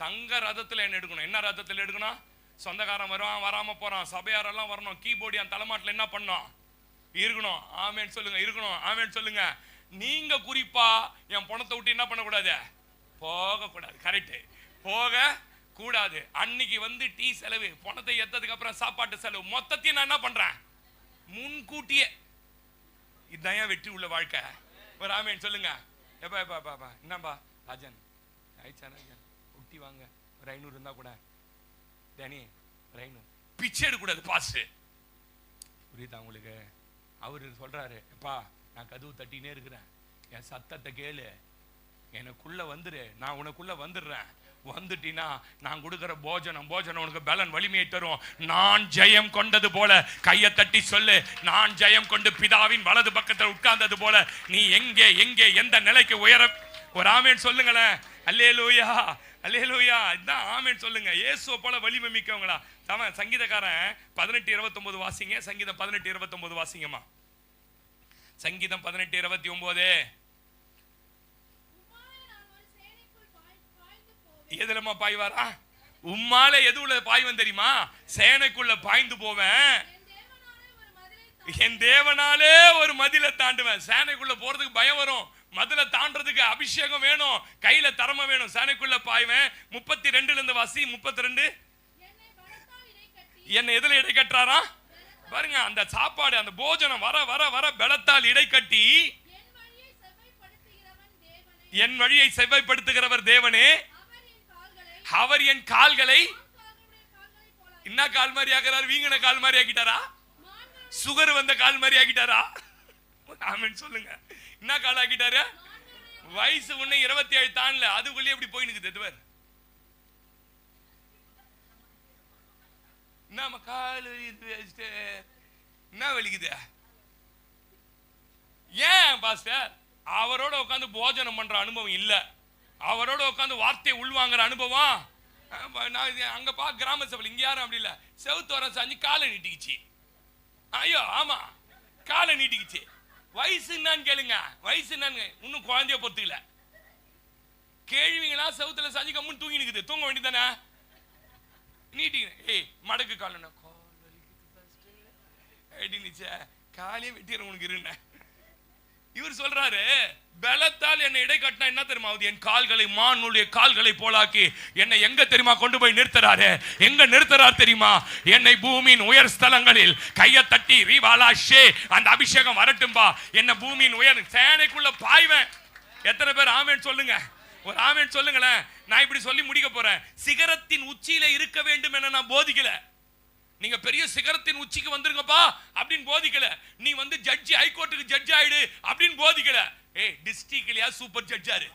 தங்க ரதத்தில் என்ன எடுக்கணும்? என்ன ரதத்தில் எடுக்கணும்? சொந்தக்காரன் வருவான், வராம போறான், சபையாரெல்லாம் வரணும், கீபோர்டு என் தலைமாட்டில் என்ன பண்ணோம்? இருக்கணும். ஆமேன் சொல்லுங்க. இருக்கணும். ஆமேன் சொல்லுங்க. நீங்க குறிப்பா என் பணத்தை விட்டு என்ன பண்ணக்கூடாது? போக கூடாது. கரெக்ட், போக கூடாது. அன்னைக்கு டீ செலவு, பணத்தை ஏத்ததுக்கு அப்புறம் சாப்பாட்டு செலவு, மொத்தத்தையும் நான் என்ன பண்றேன்? முன்கூட்டியே. இதுதான் வெற்றி உள்ள வாழ்க்கை. ஒரு ஆமேன் சொல்லுங்க. எப்பா எப்பா பாப்பா என்னப்பா ராஜன் ஆயிடுச்சானா ஒட்டி வாங்க, ஒரு 500 இருந்தா கூட டேனி ஒரு 500 பிச்சை எடுக்கூடாது. பாஸ்ட் புரியுதா உங்களுக்கு? அவரு சொல்றாரு, எப்பா நான் கதவு தட்டினே இருக்கிறேன், என் சத்தத்தை கேளு, எனக்குள்ள வந்துரு, நான் உனக்குள்ள வந்துடுறேன். வந்துட்டீனா நான் கொடுக்கிற போஜனம் உனக்கு பலன் வலிமையை தரும். நான் ஜெயம் கொண்டது போல கையை தட்டி சொல்லு, நான் ஜெயம் கொண்டு பிதாவின் வலது பக்கத்தில் உட்கார்ந்தது போல நீ எங்கே எங்கே எந்த நிலைக்கு உயர. ஒரு ஆமேன் சொல்லுங்களேன். அல்லேலூயா அல்லேலூயா. இதான் ஆமேன் சொல்லுங்க. இயேசுவை போல வலிமை மிக்கவங்களா? சங்கீதக்காரன் 18:29 வாசிங்க. சங்கீதம் 18:29 வாசிங்கம்மா. சங்கீதம் 18:29. எதுலமா பாய்வாரா? உம்மால எதுல பாய்வன் தெரியுமா? சேனைக்குள்ள பாய்ந்து போவேன், என் தேவனாலே ஒரு மதிலை தாண்டுவேன். சேனைக்குள்ள போறதுக்கு பயம் வரும், மதிலை தாண்டறதுக்கு அபிஷேகம் வேணும், கையில திறமை வேணும். சேனைக்குள்ள பாய்வேன். 32 இருந்து வாசி. 32. என்ன எதுல இடை கட்டுறாரா பாருங்க. அந்த சாப்பாடு, அந்த போஜனம் வர வர வர பலத்தால் இடை கட்டி என் வழியை செவ்வாய்ப்படுத்துகிறவர் தேவனே, அவர் என் கால்களை என்ன கால் மாதிரி ஆகிறார்? வீங்கின கால் மாதிரி ஆக்கிட்டாரா? சுகர் வந்த கால் மாதிரி ஆக்கிட்டாரா? ஆமென் சொல்லுங்க. என்ன கால் ஆக்கிட்டாரு? வயசு ஒண்ணு 27 தாண்டல, அதுக்குள்ளே எப்படி போய் நிக்குது? நம்ம கால் என்ன வலிக்குது? ஏன் பாஸ்டர்? அவரோட உட்காந்து போஜனம் பண்ற அனுபவம் இல்ல, அவரோட உட்காந்து வார்த்தையை உள்வாங்குற அனுபவம். அங்க பா கிராம சபையில் இங்க யாரும் அப்படி இல்ல. செவுத்தோர சாஞ்சி காலை நீட்டிக்கிச்சு. ஐயோ ஆமா, காலை நீட்டிக்கிச்சு. வயசு என்னன்னு கேளுங்க. வயசு என்னன்னு இன்னும் குழந்தைய பொறுத்துக்கல. கேள்விங்களா செவுத்துல சாஞ்சி கம்முன்னு தூங்கி நிக்குது. தூங்க வேண்டியதானே? நீட்டிக்கிறேன். ஏய் மடக்கு காலண்ணா, காலையே வெட்டிடுற உனக்கு இருந்த இவர் சொல்றாரு, பலத்தால் என்னை இடை கட்டினா என்ன தெரியுமா, என் கால்களை மானுடைய கால்களை போலாக்கி என்னை எங்க தெரியுமா கொண்டு போய் நிறுத்துறாரு? எங்க நிறுத்துறார் தெரியுமா? என்னை பூமியின் உயர் ஸ்தலங்களில் கையை தட்டி ரீவாலா ஷே, அந்த அபிஷேகம் வரட்டும்பா, என்ன பூமியின் உயர் சேனைக்குள்ள பாய்வேன். எத்தனை பேர் ஆமென் சொல்லுங்க? ஒரு ஆமென் சொல்லுங்களேன். நான் இப்படி சொல்லி முடிக்க போறேன். சிகரத்தின் உச்சியில இருக்க வேண்டும் என நான் போதிக்கல. நீங்க பெரிய சிகரத்தின் உச்சிக்கு வந்துருங்கப்பா அப்படின்னு போதிக்கல. நீ வந்து ஜட்ஜி, ஹைகோர்ட்டுக்கு ஜட்ஜ் ஆயிடு அப்படின்னு போதிக்கல. டிஸ்ட்ரிக்ட்லயா சூப்பர் ஜட்ஜாரு?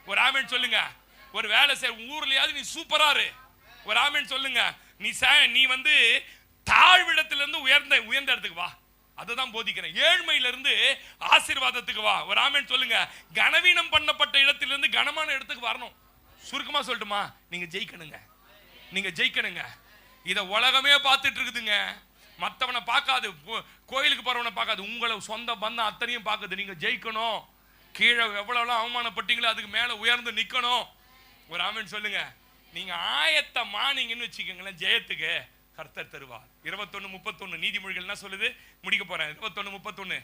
ஒரு ஆமென் சொல்லுங்க. ஒரு வேலை செய்ய ஊர்லயாவது நீ சூப்பராரு? ஒரு ஆமென் சொல்லுங்க. நீ வந்து தாழ்விடத்திலிருந்து உயர்ந்த இடத்துக்கு வா. அதுதான் போதிக்கிறேன். ஏழ்மையிலிருந்து ஆசீர்வாதத்துக்கு வா. ஒரு ஆமென் சொல்லுங்க. கனவீனம் பண்ணப்பட்ட இடத்திலிருந்து கனமான இடத்துக்கு வரணும். சுருக்கமா சொல்லட்டுமா? நீங்க ஜெயிக்கணுங்க. நீங்க ஜெயிக்கணுங்க. இத உலகமே பார்த்துட்டு இருக்குதுங்க. மற்றவனை பார்க்காது, கோயிலுக்கு போறவனை பார்க்காது, உங்களை சொந்த பந்தம் அத்தனையும் பார்க்குது. நீங்க ஜெயிக்கணும். கீழே எவ்வளவு அவமானப்பட்டீங்களோ அதுக்கு மேல உயர்ந்து நிக்கணும். ஒரு ஆமென் சொல்லுங்க. நீங்க ஆயத்தமானீங்கன்னு வச்சுக்கோங்களேன், ஜெயத்துக்கு கர்த்தர் தருவார். 21:31 நீதிமொழிகள் என்ன சொல்லுது? முடிக்க போறேன். 21:31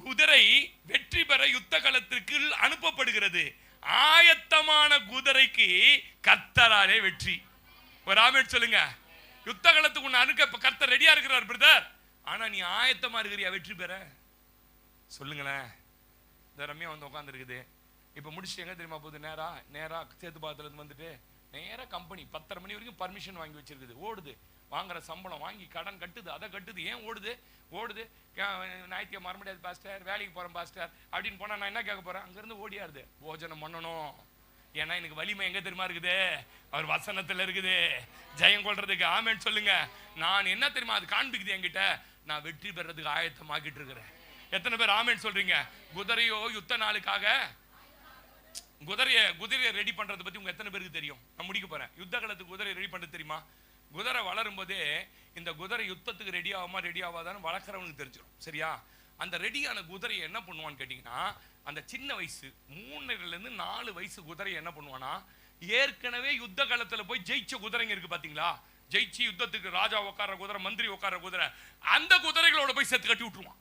குதிரை வெற்றி பெற யுத்த களத்திற்கு அனுப்பப்படுகிறது. ஆயத்தமான குதிரைக்கு கர்த்தராலே வெற்றி. ஒரு ஆமென் சொல்லுங்க. யுத்த களத்துக்கு உன்னை அனுப்ப கர்த்தர் ரெடியா இருக்கிறார் பிரதர். ஆனா நீ ஆயத்தமா இருக்கிறியா வெற்றி பெற? சொல்லுங்களேன். இந்த ரம்யா வந்து உட்கார்ந்து இருக்குது. இப்ப முடிச்சுட்டு எங்க தெரியுமா போகுது? நேரா சேத்துபாத்துல இருந்து வந்துட்டு நேரா கம்பெனி 10:30 மணி வரைக்கும் பர்மிஷன் வாங்கி வச்சிருக்குது. ஓடுது. வாங்குற சம்பளம் வாங்கி கடன் கட்டுது, அதை கட்டுது. ஏன் ஓடுது? ஞாயிற்று மற முடியாது பாஸ்டர், வேலைக்கு போறேன் பாஸ்டர் அப்படின்னு போனா நான் என்ன கேட்க போறேன்? அங்கிருந்து ஓடியாருது. போஜனம் பண்ணணும். ஏன்னா எனக்கு வலிமை எங்க தெரியுமா இருக்குது? அவர் வசனத்துல இருக்குது. ஜெயம் கொள்றதுக்கு. ஆமென் சொல்லுங்க. நான் என்ன தெரியுமா அது காண்பிக்குது என்கிட்ட? நான் வெற்றி பெறதுக்கு ஆயத்தமாக்கிட்டு இருக்கிறேன். எத்தனை பேர் ஆமென் சொல்றீங்க? குதிரையோ யுத்த நாளுக்காக குதிரையை ரெடி பண்றதை பத்தி உங்க எத்தனை பேருக்கு தெரியும்? நான் முடிக்க போறேன். யுத்த காலத்துக்கு குதிரை ரெடி பண்றது தெரியுமா? குதிரை வளரும் போதே இந்த குதிரை யுத்தத்துக்கு ரெடி ஆகாதான்னு வளர்க்குறவனுக்கு தெரிஞ்சிடும். சரியா? அந்த ரெடியான குதிரையை என்ன பண்ணுவான்னு கேட்டீங்கன்னா, அந்த சின்ன வயசு 3-4 வயசு குதிரையை என்ன பண்ணுவானா, ஏற்கனவே யுத்த காலத்துல போய் ஜெயிச்ச குதிரைங்க இருக்கு பாத்தீங்களா? ஜெயிச்சு யுத்தத்துக்கு ராஜா உட்கார குதிரை, மந்திரி உட்கார குதிரை, அந்த குதிரைகளோட போய் சேர்த்து கட்டி விட்டுருவான்.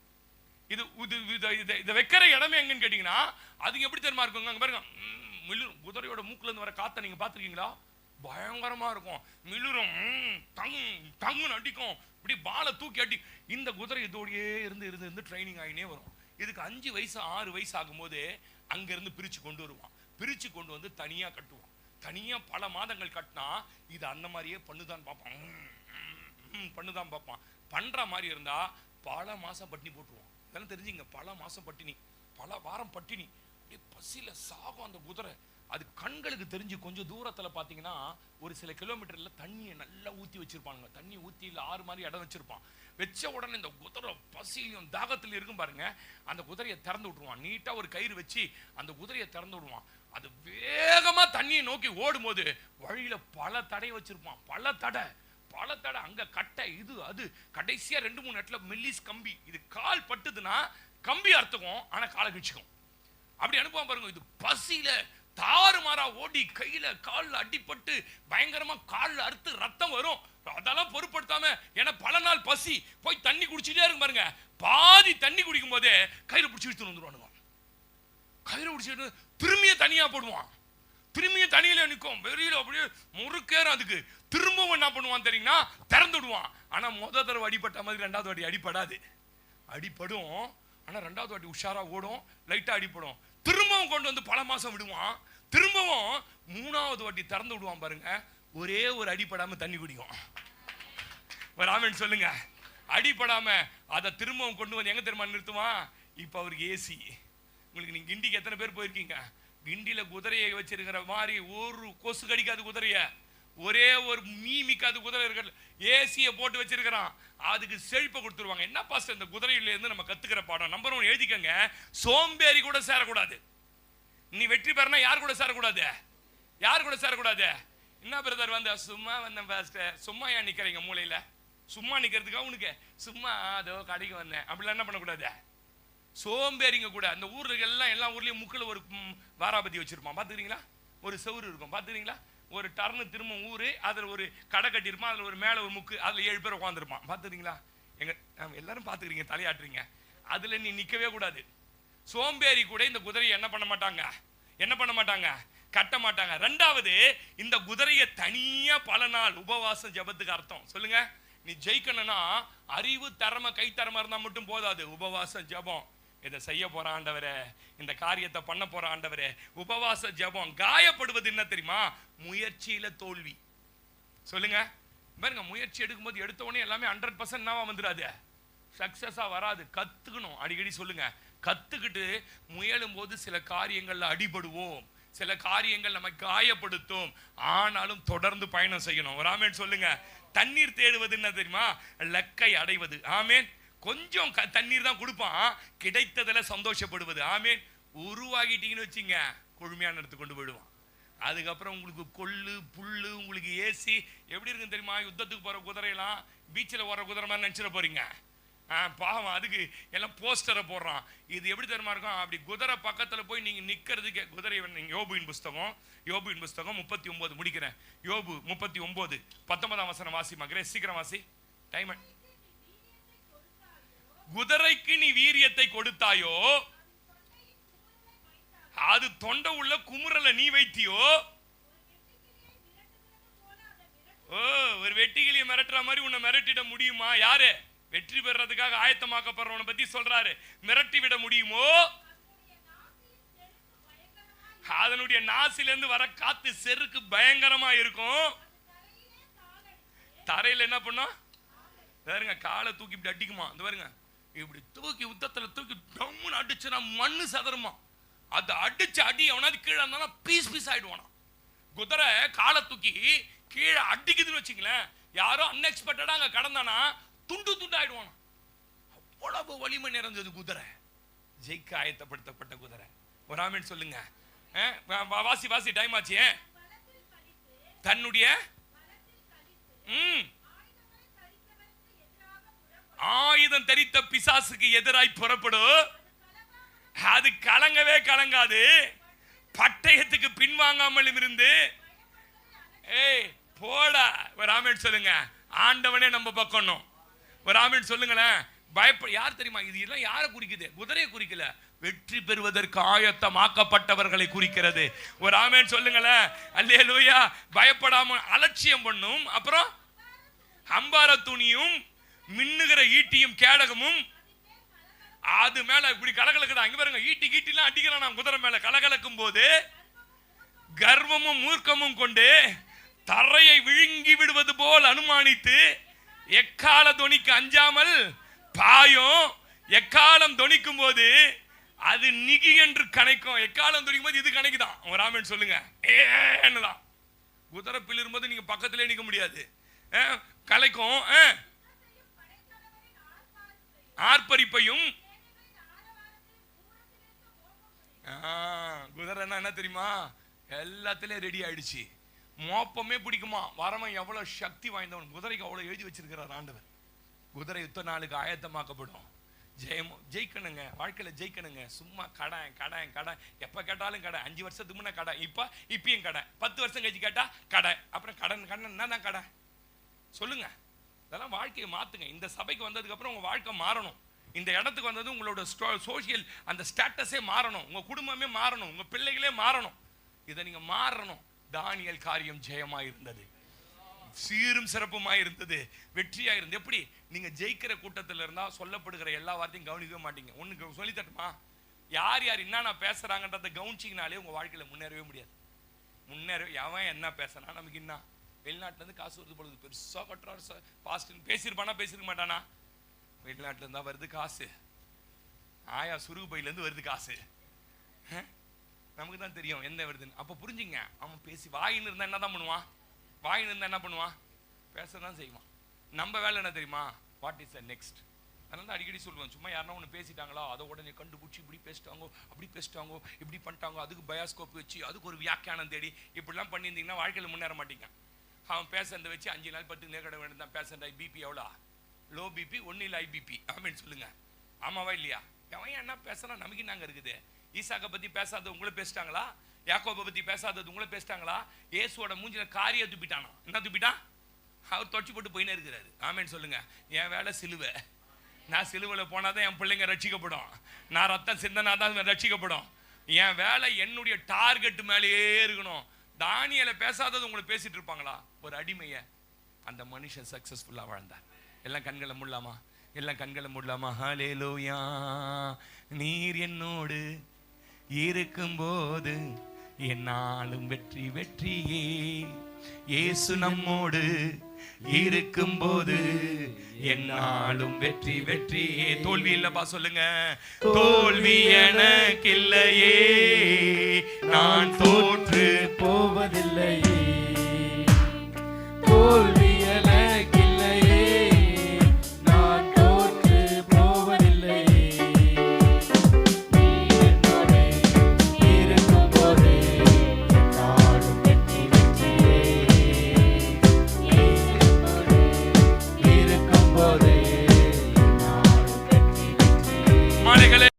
இதை வைக்கிற இடமே எங்கன்னு கேட்டீங்கன்னா, அது எப்படி தெரியுமா இருக்குங்க? அங்க பாருங்க, குதிரையோட மூக்குல இருந்து வர காத்த நீங்க பாத்துருக்கீங்களா? பயங்கரமா இருக்கும். மிளுரும், தங்குன்னு அடிக்கும். இப்படி பாலை தூக்கி அடி. இந்த குதிரை இதோடயே இருந்து ட்ரைனிங் ஆகினே வரும். இதுக்கு 5 வயசு 6 வயசு ஆகும்போது அங்க இருந்து பிரிச்சு கொண்டு வருவான். பிரிச்சு கொண்டு வந்து தனியா கட்டுவான். தனியா பல மாதங்கள் கட்டினா இது அந்த மாதிரியே பண்ணுதான் பார்ப்பான். பண்ற மாதிரி இருந்தா பல மாசம் பட்டினி போட்டுருவான். இதெல்லாம் தெரிஞ்சுங்க. பல மாசம் பட்டினி, பல வாரம் பட்டினி, அப்படியே பசியில சாகும் அந்த குதிரை. அது கண்களுக்கு தெரிஞ்சு கொஞ்சம் தூரத்துல பாத்தீங்கன்னா ஒரு சில கிலோமீட்டர்ல தண்ணியை நல்லா ஊத்தி வச்சிருப்பாங்க. தண்ணி ஊத்தி இல்ல ஆறு மாதிரி இடம் வச்சிருப்பான். வச்ச உடனே இந்த குதிரை பசியிலும் தாகத்திலும் இருக்கும் பாருங்க. அந்த குதிரையை திறந்து விட்டுருவான். நீட்டா ஒரு கயிறு வச்சு அந்த குதிரையை திறந்து விடுவான். அது வேகமா தண்ணியை நோக்கி ஓடும் போது வழியில பல தடை வச்சிருப்பான். பல தடை அங்க கட்டை, இது அது. கடைசியா 2-3 இடத்துல மெல்லிஸ் கம்பி. இது கால் பட்டுதுன்னா கம்பி அறுத்துக்கும், ஆனா காலை கிழிச்சுக்கும். அப்படி அனுப்புவான் பாருங்க. இது பசியில தாறுமாறா ஓடி கையில கால்ல அடிப்பட்டு பயங்கரமா கால்ல அறுத்து ரத்தம் வரும். அதெல்லாம் பொருட்படுத்தாம, ஏன்னா பல நாள் பசி, போய் தண்ணி குடிச்சுட்டே இருக்கும் பாருங்க. பாதி தண்ணி குடிக்கும் போதே கயிறு பிடிச்சி இழுத்து வந்துருவானுங்க. கயிறு பிடிச்சிட்டு திரும்பிய தனியா போடுவான். திரும்பிய தனியில நிற்கும். வெறியில அப்படியே முறுக்கேறும். அதுக்கு திரும்பவும் என்ன பண்ணுவான் தெரியுங்கன்னா, திறந்து விடுவான். ஆனா முத தடவை அடிப்பட்ட மாதிரி 2வது வாட்டி அடிப்படாது. அடிப்படும், ஆனா 2வது வாட்டி உஷாரா ஓடும். லைட்டா அடிப்படும். திரும்பவும் கொண்டு வந்து பல மாசம் விடுவான். திரும்பவும் 3வது வாட்டி திறந்து விடுவான் பாருங்க. ஒரே ஒரு அடிப்படாம தண்ணி குடிக்கும். ஒரு ஆமென் சொல்லுங்க. அடிப்படாம அதை திரும்பவும் கொண்டு வந்து எங்க தெரியுமா நிறுத்துவான்? இப்ப அவருக்கு ஏசி. உங்களுக்கு நீங்க கிண்டிக்கு எத்தனை பேர் போயிருக்கீங்க? கிண்டியில குதிரையை வச்சிருக்கிற மாதிரி ஒரு கொசு கடிக்காது குதிரைய, ஒரே ஒரு மீமிக்காது குதிரை இருக்க, ஏசியை போட்டு வச்சிருக்கிறான். அதுக்கு செழிப்பை கொடுத்துருவாங்க. என்ன பாஸ்டர் இந்த குதிரையில இருந்து நம்ம கத்துக்கிற பாடம்? நம்பர் 1 எழுதிக்கங்க. சோம்பேறி கூட சேரக்கூடாது. நீ வெற்றி பெறனா யார் கூட சேரக்கூடாது? யார் கூட சேரக்கூடாது? என்ன பிரதர் வந்து சும்மா வந்தேன் பாஸ்டர். சும்மா ஏன் நிக்கிறீங்க மூலையில? சும்மா நிக்கிறதுக்காக உனக்கு சும்மா அதோ கடைக்கு வந்தேன் அப்படிலாம் என்ன பண்ணக்கூடாது? சோம்பேறிங்க கூட. அந்த ஊர்ல எல்லா ஊர்லயும் முக்கில் ஒரு வாராபதி வச்சிருப்பான். பாத்துக்கிறீங்களா? ஒரு செவுரு இருக்கும். பாத்துக்கிறீங்களா? ஒரு டர்னு திரும்ப ஊரு, அதுல ஒரு கடை கட்டிருப்பான். அதுல ஒரு மேல ஒரு முக்கு, அதுல 7 பேர் உட்காந்துருப்பான். பாத்துக்கிறீங்களா? எங்க எல்லாரும் பாத்துக்கிறீங்க, தலையாட்டுறீங்க. அதுல நீ நிக்கவே கூடாது. சோம்பேறி கூட இந்த குதிரையை என்ன பண்ண மாட்டாங்க, கட்ட மாட்டாங்க. ரெண்டாவது, இந்த குதிரையை தனியா பல நாள் உபவாசம் ஜெபத்துக்கு அர்த்தம் சொல்லுங்க. நீ ஜெயிக்கணும்னா அறிவு திறமை கை திறமை இருந்தா மட்டும் போதாது, உபவாசம் ஜெபம். இதை செய்ய போற ஆண்டவரே, இந்த காரியத்தை பண்ண போற ஆண்டவரே, உபவாச ஜெபம். காயப்படுவது என்ன தெரியுமா? முயற்சியில தோல்வி. சொல்லுங்க பாருங்க, முயற்சி எடுக்கும்போது எடுத்த உடனே எல்லாமே 100% வந்துடாது, சக்சஸா வராது. கத்துக்கணும். அடிக்கடி சொல்லுங்க, கத்துக்கிட்டு முயலும் போது சில காரியங்கள்ல அடிபடுவோம், சில காரியங்கள் நம்ம காயப்படுத்தும். ஆனாலும் தொடர்ந்து பயணம் செய்யணும். ஒரு ஆமேன் சொல்லுங்க. தண்ணீர் தேடுவது என்ன தெரியுமா? லக்கை அடைவது. ஆமேன். கொஞ்சம் தண்ணீர் தான் கொடுப்பான், கிடைத்ததுல சந்தோஷப்படுவது. ஆமேன். உருவாகிட்டீங்கன்னு வச்சுங்க, கொழுமையான இடத்துக்கு கொண்டு போயிடுவான். அதுக்கப்புறம் உங்களுக்கு கொள்ளு புல்லு, உங்களுக்கு ஏசி எப்படி இருக்குன்னு தெரியுமா? யுத்தத்துக்கு போற குதிரையெல்லாம் பீச்சில் ஓடுற குதிரை மாதிரி நினைச்சிட போறீங்க. பாவம், அதுக்கு எல்லாம் போஸ்டரை போடுறான். இது எப்படி தெரியுமா இருக்கும்? அப்படி குதிரை பக்கத்துல போய் நீங்க நிக்கிறதுக்கு குதிரை. நீங்க யோபுவின் புஸ்தகம் 39 முடிக்கிறேன். யோபு 39 19ஆம் வசனம் வாசி மகரே, சீக்கிரம் வாசி. டைம். குதிரைக்கு நீ வீரியத்தை கொடுத்தாயோ, அது தொண்டை உள்ள குமுறல நீ வைத்தியோ. ஒரு வெட்டிகிளிய மிரட்டுற மாதிரி உன்னை மிரட்டிட முடியுமா? யாரு? வெற்றி பெறதுக்காக ஆயத்தமாக்கப்படுறவனை பத்தி சொல்றாரு. மிரட்டி விட முடியுமோ? அதனுடைய நாசிலிருந்து வர காத்து செருக்கு பயங்கரமா இருக்கும். தரையில என்ன பண்ணும் பாருங்க, காலை தூக்கி இப்படி அடிக்குமா. இந்த பாருங்க, இப்படி தூக்கி யுத்தத்துல தூக்கி டம்முன்னு அடிச்சுனா மண்ணு சதருமா. அது அடிச்சு அடி அவனாவது கீழே இருந்தாலும் பீஸ் பீஸ் ஆயிடுவானா. குதிரை காலை தூக்கி கீழே அடிக்குதுன்னு வச்சுங்களேன், யாரோ அன்எக்ஸ்பெக்டடா அங்க கடந்தானா துண்டு துண்டு ஆயிடுவானா. அவ்வளவு வலிமை நிறைஞ்சது குதிரை, ஜெயிக்க ஆயத்தப்படுத்தப்பட்ட குதிரை. ஒரு ஆமீன் சொல்லுங்க. வாசி வாசி, டைம் ஆச்சு. தன்னுடைய ஆயுதம் தரித்த பிசாசுக்கு எதிராய் புறப்படும். அது கலங்கவே கலங்காது, பட்டயத்துக்கு பின்வாங்காமல் இருந்து போடா. ஒரு ஆமீன் சொல்லுங்க. ஆண்டவனே நம்ம பக்கம். ஒரு ஆமீன் சொல்லுங்களேன். பயப்பட யார் தெரியுமா? இது எல்லாம் யாரை குறிக்குது? குதிரையை குறிக்கல, வெற்றி பெறுவதற்கு ஆயத்தமாக்கப்பட்டவர்களை குறிக்கிறது. ஒரு ஆமீன் சொல்லுங்களேன். அல்லேலூயா. பயப்படாம அலட்சியம் பண்ணும். அப்புறம் அம்பார துணியும் மின்னுகிற ஈட்டியும் கேடகமும் அது மேல இப்படி கலகலக்குதா. அங்க பாருங்க, ஈட்டி கீட்டிலாம் அடிக்கிறான் குதிரை மேல. கலகலக்கும் போது கர்வமும் மூர்க்கமும் கொண்டு தரையை விழுங்கி விடுவது போல் அனுமானித்து எக்கால தொனிக்கு அஞ்சாமல் பாயும். எக்காலம் தொனிக்கும் போது அது நிகி என்று கணைக்கும். எக்காலம் தொனிக்கும் போது இது கணைக்குதான். ஒரு ஆமீன் சொல்லுங்க. என்னதான் குதிரை பிளிரும் போது நீங்க பக்கத்திலே நிக்க முடியாது, கலைக்கும். ஆர்ப்பரிப்பையும் குதிரைன்னா என்ன தெரியுமா? எல்லாத்திலையும் ரெடி ஆயிடுச்சு. மோப்பமே பிடிக்குமா. வரவன் எவ்வளவு சக்தி வாய்ந்தவன். குதிரைக்கு அவ்வளவு எழுதி வச்சிருக்கிறார் ஆண்டவர். குதிரை யுத்த நாளுக்கு ஆயத்தமாக்கப்படும். ஜெயிக்கணுங்க, வாழ்க்கையில ஜெயிக்கணுங்க. சும்மா கடன் கடன் கடன், எப்ப கேட்டாலும் கடன். 5 வருஷத்துக்கு முன்ன கடன், இப்பயும் கடன். 10 வருஷம் கழிச்சு கேட்டா கடன். அப்புறம் கடன் கடன் என்ன கடன் சொல்லுங்க. இதெல்லாம் வாழ்க்கையை மாத்துங்க. இந்த சபைக்கு வந்ததுக்கு அப்புறம் உங்க வாழ்க்கை மாறணும். இந்த இடத்துக்கு வந்தது உங்களோட சோசியல் அந்த ஸ்டேட்டஸே மாறணும், உங்க குடும்பமே மாறணும், உங்க பிள்ளைகளே மாறணும். இதை நீங்க மாறணும். தானியேல் காரியம் ஜெயமா இருந்தது, சீரும் சிறப்புமா இருந்தது, வெற்றியா இருந்தது. எப்படி? நீங்க ஜெயிக்கிற கூட்டத்தில் இருந்தா சொல்லப்படுகிற எல்லா வார்த்தையும் கவனிக்கவே மாட்டீங்க. ஒண்ணு சொல்லி தட்டுமா, யார் யார் என்ன பேசுறாங்கன்றதை கவனிச்சிங்கனாலே உங்க வாழ்க்கையில முன்னேறவே முடியாது. எவன் என்ன பேசுறான், நமக்கு என்ன வெளிநாட்டுல இருந்து காசு வருது பொழுது பெருசா கட்டுறாரு பாஸ்ட் பேசியிருப்பானா பேசிருக்க மாட்டானா? வெளிநாட்டுல இருந்தா வருது காசு, ஆயா சுருகு பையில இருந்து வருது காசு. நமக்கு தான் தெரியும் என்ன வருதுன்னு. அப்ப புரிஞ்சுங்க, அவன் பேசி வாயின்னு இருந்தா என்னதான் பண்ணுவான்? வாயின்னு இருந்தா என்ன பண்ணுவான்? பேசதான் செய்வான். நம்ம வேலை என்ன தெரியுமா? What is the next? அதனால அடிக்கடி சொல்லுவேன், சும்மா யாருன்னா ஒன்று பேசிட்டாங்களா அதை உடனே கண்டுபிடிச்சி இப்படி பேசிட்டாங்கோ, அப்படி பேசிட்டாங்கோ, இப்படி பண்ணிட்டாங்க, அதுக்கு பயாஸ்கோப் வச்சு அதுக்கு ஒரு வியாக்கியானம் தேடி இப்படிலாம் பண்ணியிருந்தீங்கன்னா வாழ்க்கையில் முன்னேற மாட்டீங்க. அவன் பேசண்ட வச்சு 5 நாள் 10 நேர்கட வேண்டியது தான். பேசண்ட் பிபி எவ்வளோ? லோ பிபி, ஒன்றும் இல்லை ஐபிபி. ஆமேன்னு சொல்லுங்க. ஆமாவா இல்லையா? அவன் என்ன பேசுறான், நமக்கு நாங்க இருக்குது. ஈசாக்கை பத்தி பேசாதது உங்களை பேசிட்டாங்களா? யாக்கோபை பத்தி பேசாதது உங்களை பேசிட்டாங்களா? இயேசுவோட மூஞ்சில காரிய துப்பிட்டானா? என்ன துப்பிட்டான்? அவர் தொச்சு போட்டு போயினே இருக்கிறாரு. ஆமேன்னு சொல்லுங்க. என் வேலை சிலுவை, நான் சிலுவையில் போனாதான் என் பிள்ளைங்க ரட்சிக்கப்படும், நான் ரத்தம் சிந்தனாதான் ரட்சிக்கப்படும். என் வேலை என்னுடைய டார்கெட் மேலேயே இருக்கணும். தானியேலை பேசாதது உங்களுக்கு பேசிட்டு இருப்பாங்களா? ஒரு அடிமைய அந்த மனுஷன் சக்சஸ்ஃபுல்லா வாழ்ந்தார். எல்லாம் கண்களை மூடலாமா? எல்லாம் கண்களை மூடலாமா? ஹல்லேலூயா. நீர் என்னோடு இருக்கும்போது என்னாலும் வெற்றி வெற்றியே. இயேசு நம்மோடு இருக்கும்போது என்னாலும் வெற்றி வெற்றியே. தோல்வி இல்லப்பா சொல்லுங்க. தோல்வி எனக்கு இல்லையே, நான் தோற்று போவதில்லையே. தோல்வி